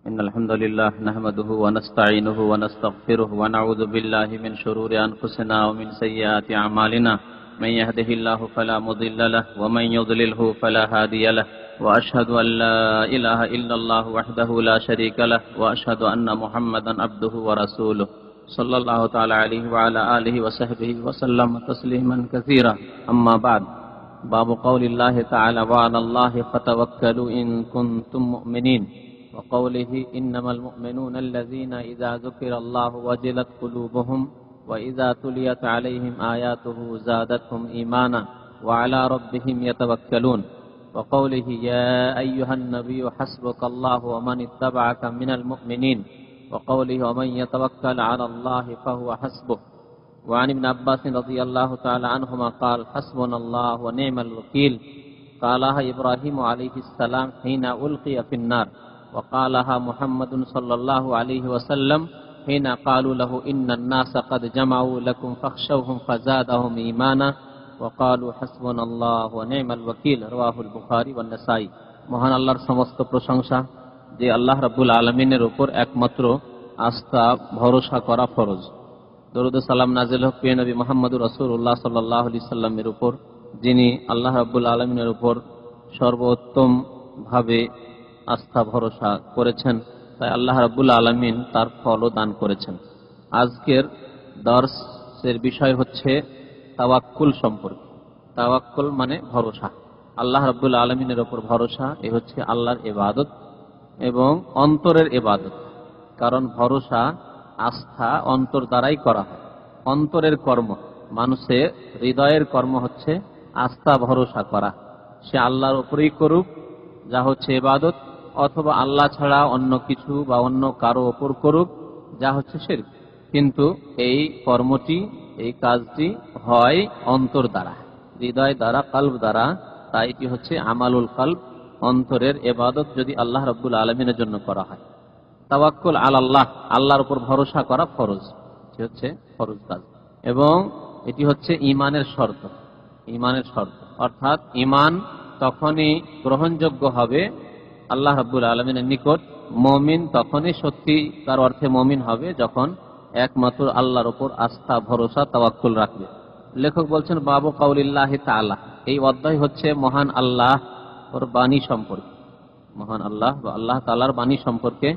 إن الحمد لله نحمده ونستعينه ونستغفره ونعوذ بالله من شرور أنفسنا ومن سيئات أعمالنا من يهده الله فلا مضل له ومن يضلله فلا هادي له وأشهد أن لا إله إلا الله وحده لا شريك له وأشهد أن محمدا عبده ورسوله صلى الله تعالى عليه وعلى آله وصحبه وسلم تسليما كثيرا. أما بعد، باب قول الله تعالى وعلى الله فتوكلوا إن كنتم مؤمنين، وقوله إنما المؤمنون الذين إذا ذكر الله وجلت قلوبهم وإذا تليت عليهم آياته زادتهم إيمانا وعلى ربهم يتوكلون، وقوله يا أيها النبي حسبك الله ومن اتبعك من المؤمنين، وقوله ومن يتوكل على الله فهو حسبه. وعن ابن عباس رضي الله تعالى عنهما قال حسبنا الله ونعم الوكيل، قالها إبراهيم عليه السلام حين ألقي في النار، وقالها محمد صلى الله عليه وسلم حين قالوا له إن الناس قد جمعوا لكم فاخشوهم فزادهم إيمانا وقالوا حسبنا الله ونعم الوكيل। رواه البخاري والنسائي। মহান আল্লাহর সমস্ত প্রশংসা, যে আল্লাহ রাব্বুল আলামিনের উপর একমাত্র আস্থা ভরসা করা ফরজ। দরুদ সালাম নাজিল হোক প্রিয় নবী মুহাম্মদুর রাসূলুল্লাহ সাল্লাল্লাহু আলাইহি সাল্লামের উপর, যিনি আল্লাহ রাব্বুল আলামিনের উপর সর্বোত্তম ভাবে আস্থা ভরসা করেছেন, তাই আল্লাহ রাব্বুল আলামিন তার ফলও দান করেছেন। আজকের দর্সের বিষয় হচ্ছে তাওয়াক্কুল সম্পর্কে। তাওয়াক্কুল মানে ভরসা, আল্লাহ রাব্বুল আলামিনের উপর ভরসা। এ হচ্ছে আল্লাহর ইবাদত এবং অন্তরের ইবাদত। কারণ ভরসা, আস্থা অন্তর দ্বারাই করা হয়, অন্তরের কর্ম। মানুষের হৃদয়ের কর্ম হচ্ছে আস্থা ভরসা করা। সে আল্লাহর উপরেই করুক, যা হচ্ছে ইবাদত, অথবা আল্লাহ ছাড়া অন্য কিছু বা অন্য কারো ওপর করুক, যা হচ্ছে শিরক। কিন্তু এই কর্মটি, এই কাজটি হয় অন্তর দ্বারা, হৃদয় দ্বারা, কলব দ্বারা। তাই এটি হচ্ছে আমালুল কলব, অন্তরের ইবাদত যদি আল্লাহ রাব্বুল আলামিনের জন্য করা হয়। তাওয়াক্কুল আলাল্লাহ, আল্লাহর উপর ভরসা করা ফরজ, এটি হচ্ছে ফরজ কাজ। এবং এটি হচ্ছে ঈমানের শর্ত। ঈমানের শর্ত অর্থাৎ ঈমান তখনই গ্রহণযোগ্য হবে আল্লাহ রাব্বুল আলামিনের নিকট। মুমিন তখনই সত্যিকার অর্থে মুমিন হবে যখন একমাত্র আল্লাহর উপর আস্থা ভরসা তাওয়াক্কুল রাখবে। লেখক বলছেন বাবু কাউলিল্লাহি তাআলা, এই অধ্যায় হচ্ছে মহান আল্লাহ ওর বাণী সম্পর্কে। মহান আল্লাহ বা আল্লাহ তাআলার বাণী সম্পর্কে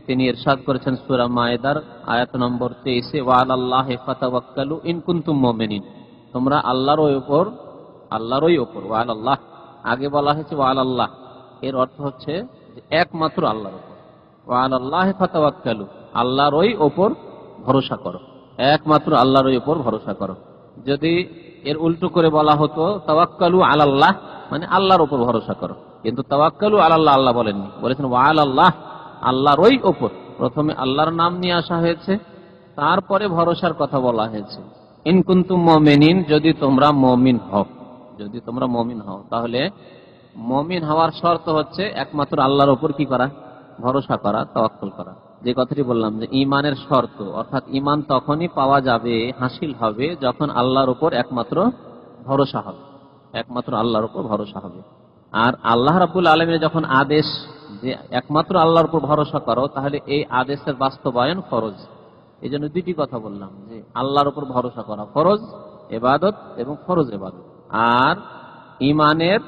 তিনি ইরশাদ করেছেন সূরা মায়েদার আয়াত নম্বর 23-এ, ওয়া আলাল্লাহি ফাতাওয়াক্কালু ইন কুনতুম মুমিনিন, তোমরা আল্লাহরই উপর ওয়া আলাল্লাহ, আগে বলা হয়েছে ওয়া আলাল্লাহ, এর অর্থ হচ্ছে যে একমাত্র আল্লাহর উপর। ওয়া আলাল্লাহি ফাতাওয়াক্কালু, আল্লাহরই উপর ভরসা করো, একমাত্র আল্লাহরই উপর ভরসা করো। যদি এর উল্টো করে বলা হতো তাওয়াক্কালু আলাল্লাহ, মানে আল্লাহর উপর ভরসা করো, কিন্তু তাওয়াক্কালু আলাল্লাহ আল্লাহ বলেননি, বলেছেন ওয়া আলাল্লাহ, আল্লাহরই উপর। প্রথমে আল্লাহর নাম নিয়ে আসা হয়েছে, তারপরে ভরসার কথা বলা হয়েছে। ইন কুনতুম মুমিনিন, যদি তোমরা মুমিন হও, যদি তোমরা মুমিন হও, তাহলে মুমিন হওয়ার শর্ত হচ্ছে একমাত্র আল্লাহর উপর কি করা? ভরসা করা, তাওয়াক্কুল করা। যে কথাটি বললাম যে ঈমানের শর্ত, অর্থাৎ ঈমান তখনই পাওয়া যাবে, হাসিল হবে, যখন আল্লাহর উপর একমাত্র ভরসা হবে, একমাত্র আল্লাহর উপর ভরসা হবে। আর আল্লাহ রাব্বুল আলামিনের যখন আদেশ যে একমাত্র আল্লাহর উপর ভরসা করো, তাহলে এই আদেশের বাস্তবায়ন ফরজ। এই জন্য দুটি কথা বললাম, যে আল্লাহর উপর ভরসা করা ফরজ ইবাদত এবং ফরজ ইবাদত। আর ঈমানের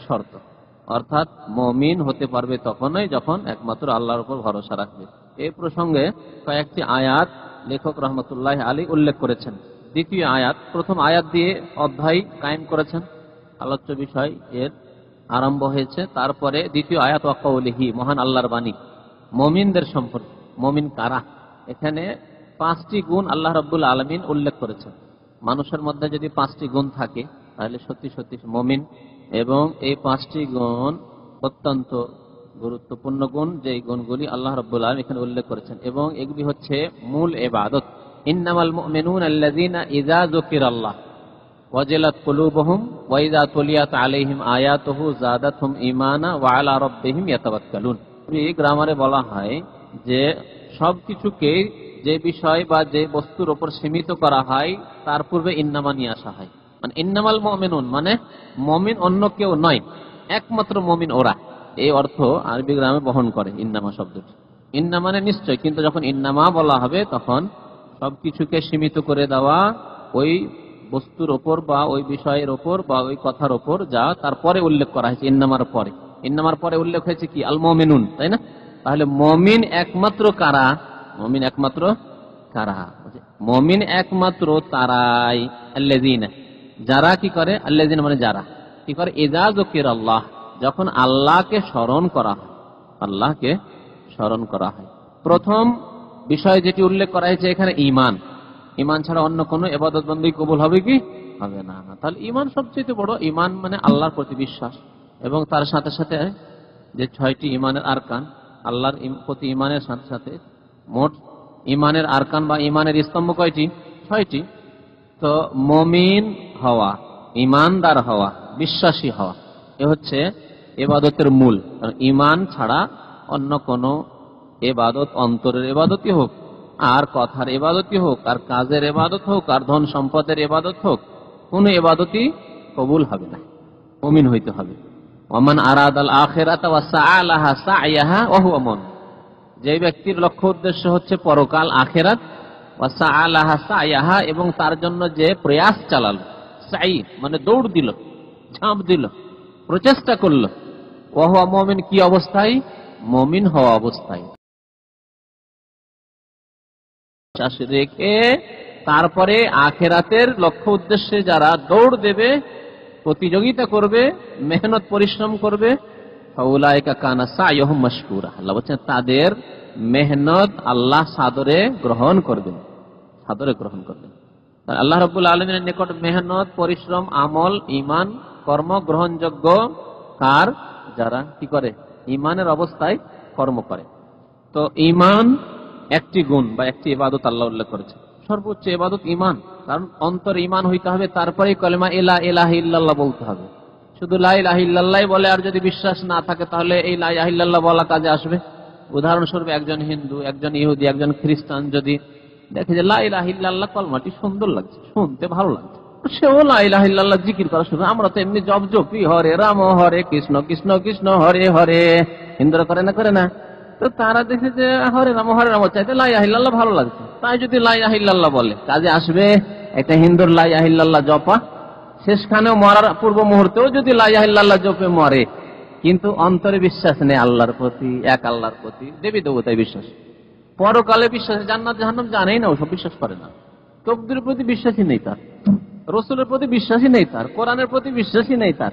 শর্ত, অর্থাৎ মুমিন হতে পারবে তখনই যখন একমাত্র আল্লাহর উপর ভরসা রাখবে। এই প্রসঙ্গে কয়েকটি আয়াত লেখক রহমতুল্লাহ আলাইহি উল্লেখ করেছেন। দ্বিতীয় আয়াত, প্রথম আয়াত দিয়ে অধ্যায় কায়েম করেছেন, আলোচ্য বিষয় এর আরম্ভ হয়েছে। তারপরে দ্বিতীয় আয়াত ওয়া কাউলিহি, মহান আল্লাহর বাণী মুমিনদের সম্পর্কে। মুমিন কারা? এখানে 5টি গুণ আল্লাহ রাব্বুল আলামিন উল্লেখ করেছেন। মানুষের মধ্যে যদি 5টি গুণ থাকে, তাহলে সত্যি সত্যি মুমিন। এবং এই 5টি গুণ অত্যন্ত গুরুত্বপূর্ণ গুণ, যে গুণগুলি আল্লাহ রাব্বুল আলামিন এখানে উল্লেখ করেছেন, এবং এগুলি হচ্ছে মূল ইবাদত। ইন্নামাল মুমিনুনা আল্লাযীনা ইযা যুকিরাল্লাহ ওয়াজিলাত কুলুবুহুম ওয়া ইযা তুলিয়াত আলাইহিম আয়াতুহু যাদাতহুম ঈমানা ওয়া আলা রাব্বিহিম ইয়াতাওয়াক্কালুন। এই গ্রামারে বলা হয় যে সবকিছুকে যে বিষয় বা যে বস্তুর উপর সীমিত করা হয়, তার পূর্বে ইন্নামা নিয়ে আসা হয়। মানে ইন্নামাল মুমিনুন মানে মুমিন অন্য কেউ নয়, একমাত্র মুমিন ওরা। এই অর্থ আরবি গ্রামে বহন করে ইন্নামা শব্দটি। ইন্না মানে নিশ্চয়, কিন্তু যখন ইন্নামা বলা হবে তখন সবকিছুকে সীমিত করে দেওয়া ওই বস্তুর ওপর বা ওই বিষয়ের ওপর বা ওই কথার ওপর যা তারপরে উল্লেখ করা হয়েছে। ইন্নামার পরে উল্লেখ হয়েছে কি? আল মুমিনুন, তাই না? তাহলে মুমিন একমাত্র কারা? মুমিন একমাত্র কারা? মুমিন একমাত্র তারাই আল্লাযিনা, যারা কি করে? আল্লাযিনা মানে যারা কি করে? ইযা যুকিরাল্লাহ, যখন আল্লাহকে স্মরণ করা হয়, আল্লাহকে স্মরণ করা হয়। প্রথম বিষয় যেটি উল্লেখ করা হয়েছে এখানে ঈমান। ঈমান ছাড়া অন্য কোনো ইবাদত বন্দেগী কবুল হবে কি? হবে না। তাহলে ঈমান সবচেয়ে বড়। ঈমান মানে আল্লাহর প্রতি বিশ্বাস, এবং তার সাথে সাথে যে 6টি ঈমানের আরকান, আল্লাহর প্রতি ঈমানের সাথে সাথে মোট ঈমানের আরকান বা ঈমানের স্তম্ভ কয়টি? 6টি। তো মুমিন হওয়া, ঈমানদার হওয়া, বিশ্বাসী হওয়া, এ হচ্ছে ইবাদতের মূল। কারণ ঈমান ছাড়া অন্য কোনো ইবাদত, অন্তরের ইবাদতই হোক, আর কথার ইবাদতই হোক, আর কাজের ইবাদত হোক, আর ধন সম্পদের ইবাদত হোক, কোন ইবাদতই কবুল হবে না। মুমিন হইতে হবে। ওমান আরাদাল আখিরাতা ওয়া সাআ লাহা সা'য়াহা ওয়া হুয়া মুমিন, যে ব্যক্তির লক্ষ্য উদ্দেশ্য হচ্ছে পরকাল, আখিরাত, ওয়া সাআ লাহা সা'য়াহা, এবং তার জন্য যে প্রয়াস চালালো, সাই মানে দৌড় দিল, ঝাঁপ দিল, প্রচেষ্টা করলো, ওয়া হুয়া মুমিন, কি অবস্থায়? মুমিন হওয়া অবস্থায়। রেখে তারপরে আখিরাতের লক্ষ্য উদ্দেশ্যে যারা দৌড় দেবে, প্রতিযোগিতা করবে, মেহনত পরিশ্রম করবে, ফাউলাইকা কানা সাইয়ুহুম মাশকুরা, আল্লাহ বলেন তাদের মেহনত আল্লাহ সাদরে গ্রহণ করবেন, সাদরে গ্রহণ করবেন। আল্লাহ রাব্বুল আলামিনের নিকট মেহনত, পরিশ্রম, আমল, ঈমান, কর্ম গ্রহণযোগ্য কার? যারা কি করে? ঈমানের অবস্থায় কর্ম করে। তো ঈমান একটি গুণ বা একটি ইবাদত আল্লাহ উল্লেখ করেছে। সর্বোচ্চ ইবাদত ঈমান, কারণ অন্তর ঈমান হইতে হবে, তারপরে কলেমা লা ইলাহা ইল্লাল্লাহ বলতে হবে। শুধু লা ইলাহা ইল্লাল্লাহ বলে আর যদি বিশ্বাস না থাকে, তাহলে এই লা ইলাহা ইল্লাল্লাহ বলা কাজে আসবে? উদাহরণস্বরূপ একজন হিন্দু, একজন ইহুদি, একজন খ্রিস্টান যদি দেখে যে লা ইলাহা ইল্লাল্লাহ কলমাটি সুন্দর লাগছে, শুনতে ভালো লাগছে, সেও লা ইলাহা ইল্লাল্লাহ জিকির করা শুরু। আমরা তো এমনি জপ জপি, হরে রাম হরে কৃষ্ণ কৃষ্ণ কৃষ্ণ হরে হরে, হিন্দুরা করে না? করে না? তো তারা দেখে যে হরে রাম চাইতে লা ইলাহা ইল্লাল্লাহ ভালো লাগছে, তাই যদি লা ইলাহা ইল্লাল্লাহ বলে কাজে আসবে? একটা হিন্দুর লা ইলাহা ইল্লাল্লাহ জপা শেষখানেও মরার পূর্ব মুহূর্তেও যদি লা ইলাহা ইল্লাল্লাহ জপে মরে, কিন্তু অন্তরে বিশ্বাস নেই আল্লাহর প্রতি, এক আল্লাহর প্রতি, দেবী দেবতায় বিশ্বাস, পরকালে বিশ্বাস, জান্নাত জাহান্নাম জানেই না, ওসব বিশ্বাস করে না, তকদীরের প্রতি বিশ্বাসই নেই তার, রসুলের প্রতি বিশ্বাসই নেই তার, কোরআনের প্রতি বিশ্বাসই নেই তার,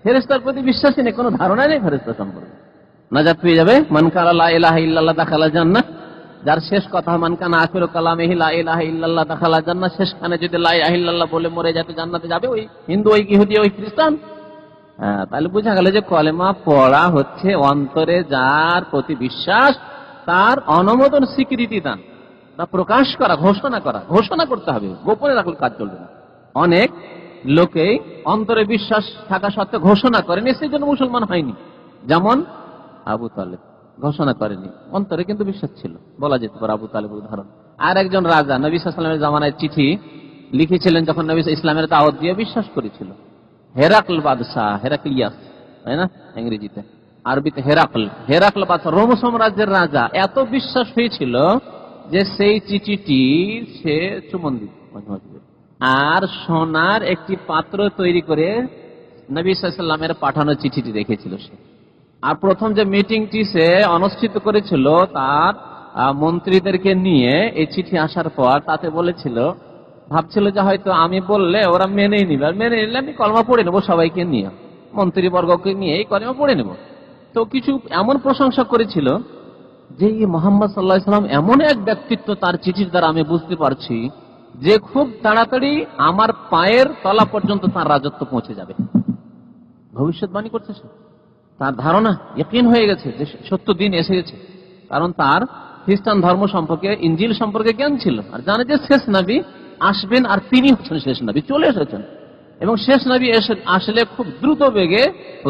ফেরেশতার প্রতি বিশ্বাসই নেই, কোনো ধারণা নেই ফেরেশতা সম্পর্কে। নাজাত পেয়ে যাবে মান কালা লা ইলাহা ইল্লাল্লাহ দাখালা জান্নাহ, যার শেষ কথা মান কানা আখিরু কালামিহি লা ইলাহা ইল্লাল্লাহ দাখালা জান্নাহ, শেষখানে যদি লা ইলাহা ইল্লাল্লাহ বলে মরে যাতে জান্নাতে যাবে ওই হিন্দু, ওই ইহুদি, ওই খ্রিস্টান। তাহলে বোঝা গেল যে কলেমা পড়া হচ্ছে অন্তরে যার প্রতি বিশ্বাস, তার অনুমোদন, স্বীকৃতি দান, তা প্রকাশ করা, ঘোষণা করতে হবে, গোপনে রাখলে কাজ চলবে না। অনেক লোকেই অন্তরে বিশ্বাস থাকা সত্ত্বেও ঘোষণা করেনি, সেই জন্য মুসলমান হয়নি। যেমন আবু তালেব ঘোষণা করেনি, অন্তরে কিন্তু বিশ্বাস ছিল, বলা যেতে পারে আবু তালেব উদাহরণ। আর একজন রাজা নবী সাল্লাল্লাহু আলাইহি ওয়াসাল্লামের জামানায় চিঠি লিখেছিলেন, যখন নবী ইসলামের দাওয়াত দিয়ে বিশ্বাস করেছিল। হেরাকল বাদশাহ, হেরাক্লিয়াস, তাই না ইংরেজিতে, আরবিতে হেরাকল বাদশাহ, রোম সাম্রাজ্যের রাজা, এত বিশ্বাস হয়েছিল যে সেই চিঠিটি সে চুম্বন দিত আর সোনার একটি পাত্র তৈরি করে নবী সাল্লাল্লাহু আলাইহি ওয়াসাল্লামের পাঠানো চিঠিটি রেখেছিল সে। আর প্রথম যে মিটিংটি সে অনুষ্ঠিত করেছিল তার মন্ত্রীদেরকে নিয়ে, এই চিঠি আসার পর তাতে বলেছিল, ভাবছিল যে হয়তো আমি বললে ওরা মেনেই নিবে, আর মেনে নিলে আমি কলমা পড়ে নেবো, সবাইকে নিয়ে, মন্ত্রীবর্গকে নিয়ে এই কলমা পড়ে নেব। তো কিছু এমন প্রশংসা করেছিল যে মুহাম্মদ সাল্লাল্লাহু আলাইহি ওয়াসাল্লাম এমন এক ব্যক্তিত্ব, তার চিঠির দ্বারা আমি বুঝতে পারছি যে খুব তাড়াতাড়ি আমার পায়ের তলা পর্যন্ত তার রাজত্ব পৌঁছে যাবে। ভবিষ্যৎবাণী করছে সে, তার ধারণা ইয়াকিন হয়ে গেছে যে সত্য দিন এসে গেছে, কারণ তার খ্রিস্টান ধর্ম সম্পর্কে, ইনজিল সম্পর্কে জ্ঞান ছিল, আর জানে যে শেষ নবী আসবেন, আর তিনি হচ্ছেন শেষ নবী, চলে এসেছেন। এবং শেষ নবী আসলে খুব দ্রুত বেগে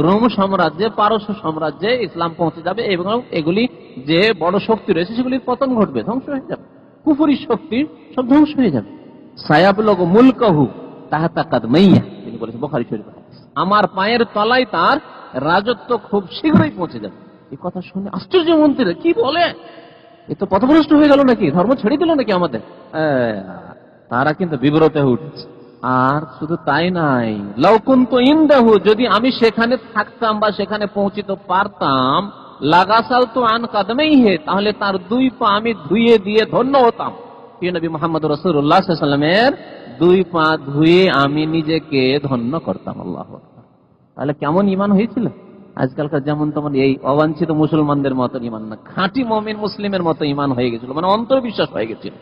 রোম সাম্রাজ্যে, পারস্য সাম্রাজ্যে ইসলাম পৌঁছে যাবে, এবং এগুলি যে বড় শক্তি রয়েছে সেগুলির পতন ঘটবে, ধ্বংস হয়ে যাবে, কুফরি শক্তি সব ধ্বংস হয়ে যাবে। সায়াবলুগু মুলকাহু তাহতা কাদমাইয়া, তিনি বলেছেন বুখারী শরীফে, আমার পায়ের তলায় তার রাজত্ব খুব শীঘ্রই পৌঁছে যাবে। এই কথা শুনে আশ্চর্য মন্ত্রীরা কি বলে, এ তো পথভ্রষ্ট হয়ে গেল নাকি, ধর্ম ছেড়ে দিল নাকি আমাদের। তারা কিন্তু বিব্রত হয়ে উঠছে। আর শুধু তাই নাই, লাউকুনতু ইনদাহু, যদি আমি সেখানে থাকতাম বা সেখানে পৌঁছিতে পারতাম, লাগাসালতু আন কাদমাইহি, তাহলে তার দুই পা আমি ধুয়ে দিয়ে ধন্য হতাম। প্রিয় নবী মুহাম্মদ রাসূলুল্লাহ সাল্লাল্লাহু আলাইহি ওয়াসাল্লামের দুই পা ধুয়ে আমি নিজেকে ধন্য করতাম। আল্লাহু আকবার। তাহলে কেমন ঈমান হয়েছিল? আজকালকার যেমন তেমন এই অবাঞ্ছিত মুসলমানদের মতো ঈমান না, খাঁটি মুমিন মুসলিমের মতো ঈমান হয়ে গেছিল, মানে অন্তর্বিশ্বাস হয়ে গেছিল।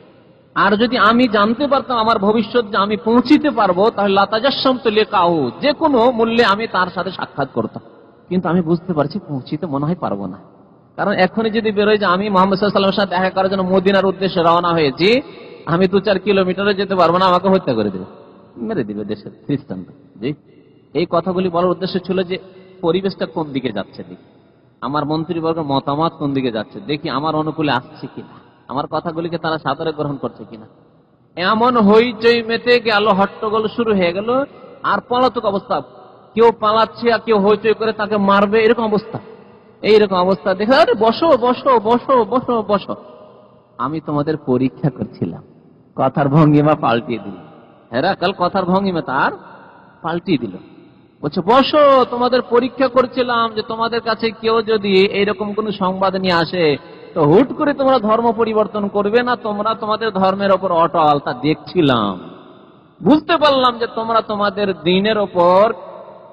আর যদি আমি জানতে পারতাম আমার ভবিষ্যৎ যে আমি পৌঁছিতে পারবো, তাহলে লাতাজাসসামতু লিকাহু, যে কোনো মূল্যে আমি তার সাথে সাক্ষাৎ করতাম। কিন্তু আমি বুঝতে পারছি পৌঁছিতে মনে হয় পারবো না। কারণ এখনই যদি বেরোয় যে আমি মুহাম্মদ সাল্লাল্লাহু আলাইহি ওয়াসাল্লামের সাথে দেখা করার জন্য মদিনার উদ্দেশ্যে রওনা হয়েছি, আমি 2-4 কিলোমিটারে যেতে পারবো না, আমাকে হত্যা করে দেবে, মেরে দিবে দেশের খ্রিস্টানরা। জি, এই কথাগুলি বলার উদ্দেশ্য ছিল যে পরিবেশটা কোন দিকে যাচ্ছে, দেখি আমার মন্ত্রীবর্গের মতামত কোন দিকে যাচ্ছে, দেখি আমার অনুকূলে আসছে কিনা, আমার কথাগুলিকে তারা সাদরে গ্রহণ করছে কিনা। এমন হইচই মেতে গেল, হট্টগোল শুরু হয়ে গেল, আর পলাতক অবস্থা, কেউ পালাচ্ছে আর কেউ হইচই করে তাকে মারবে, এরকম অবস্থা। এইরকম অবস্থা দেখে, আরে বসো বসো বসো বসো বসো, আমি তোমাদের পরীক্ষা করছিলাম। কথার ভঙ্গিমা পাল্টিয়ে দিল, হেরাকাল কথার ভঙ্গিমা তার পাল্টিয়ে দিল, বলছে বসো, তোমাদের পরীক্ষা করছিলাম যে তোমাদের কাছে কেউ যদি এইরকম কোন সংবাদ নিয়ে আসে, তো হুট করে তোমরা ধর্ম পরিবর্তন করবে না, তোমরা তোমাদের ধর্মের ওপর অটল, তা দেখছিলাম। বুঝতে পারলাম যে তোমরা তোমাদের দ্বীনের ওপর,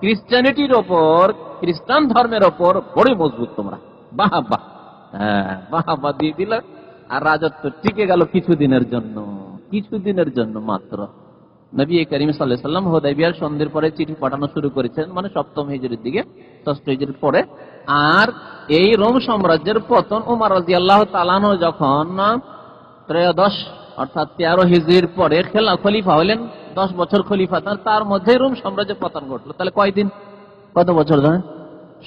ক্রিশ্চিয়ানিটির ওপর, খ্রিস্টান ধর্মের ওপর বড় মজবুত তোমরা। বাহ বাহ, বাহ বাহ দিয়ে দিল। আর রাজত্ব টিকে গেল কিছুদিনের জন্য, কিছুদিনের জন্য মাত্র। নবী করিম সাল্লাল্লাহু আলাইহি ওয়াসাল্লাম হুদায়বিয়ার সন্ধির পরে চিঠি পাঠানো শুরু করেছেন, মানে 7ম হিজরির দিকে, 6ষ্ঠ হিজরির পরে। আর এই রোম সাম্রাজ্যের পতন ওমর রাদিয়াল্লাহু তাআলা আনহু যখন 13 অর্থাৎ 13 হিজরির পরে খলিফা হলেন, 10 বছর খলিফা, তার মধ্যে রোম সাম্রাজ্যের পতন ঘটলো। তাহলে কয়দিন, কত বছর ধরে?